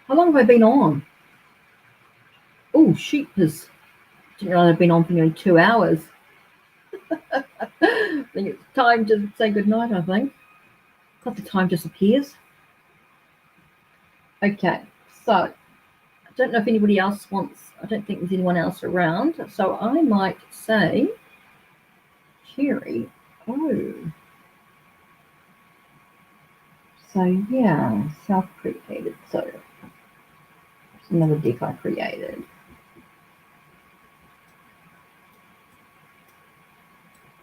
How long have I been on? Oh, sheep has. Didn't realize I've been on for nearly 2 hours. I think it's time to say goodnight, I think. Because the time disappears. Okay, so I don't know if anybody else wants, I don't think there's anyone else around. So I might say, Cherry, oh. So yeah, self-created. So it's another deck I created.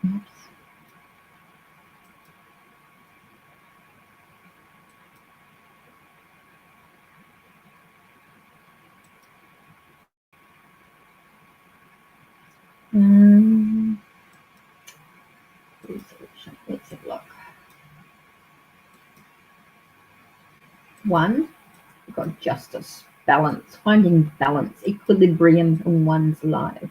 Oops. Let's have a look. One, we've got justice, balance, finding balance, equilibrium in one's life.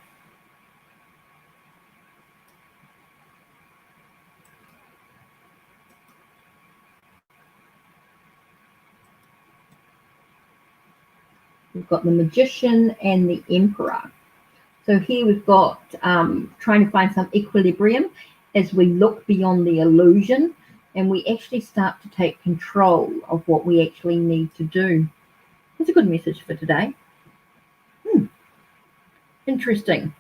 We've got the magician and the emperor. So here we've got trying to find some equilibrium as we look beyond the illusion and we actually start to take control of what we actually need to do. That's a good message for today. Interesting.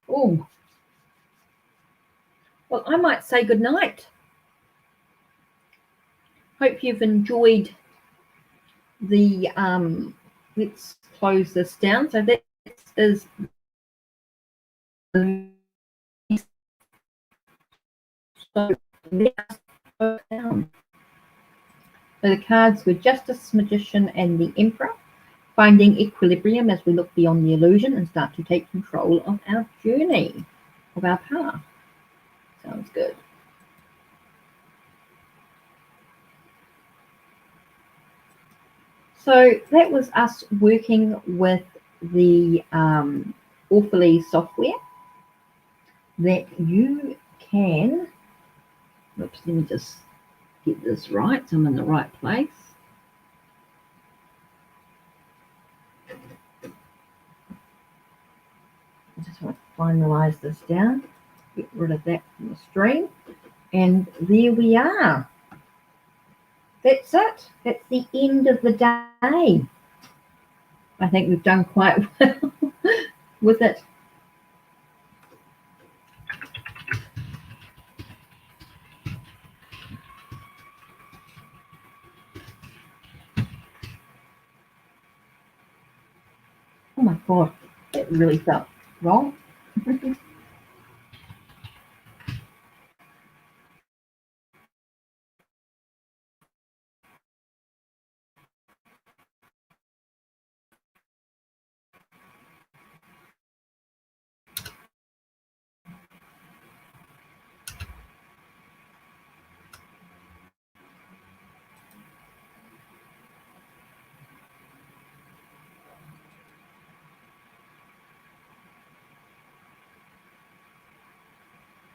Oh, well, I might say good night. Hope you've enjoyed the let's close this down. So that is the so the cards were Justice, Magician, and the Emperor. Finding equilibrium as we look beyond the illusion and start to take control of our journey, of our path. Sounds good. So that was us working with the Orphalese software that you can, oops, let me just get this right so I'm in the right place. I just want to finalize this down, get rid of that from the stream, and there we are. That's it. That's the end of the day. I think we've done quite well with it. God, it really felt wrong.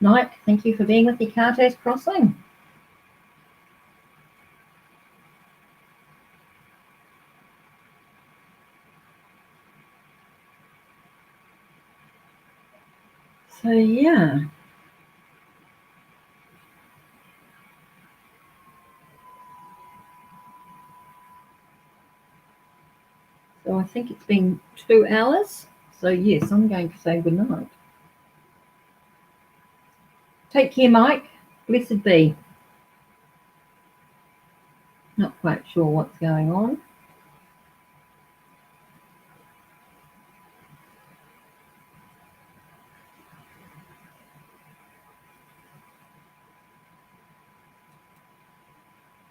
Mike, thank you for being with the Cartes Crossing. So yeah. So I think it's been 2 hours. So yes, I'm going to say good night. Take care, Mike. Blessed be. Not quite sure what's going on.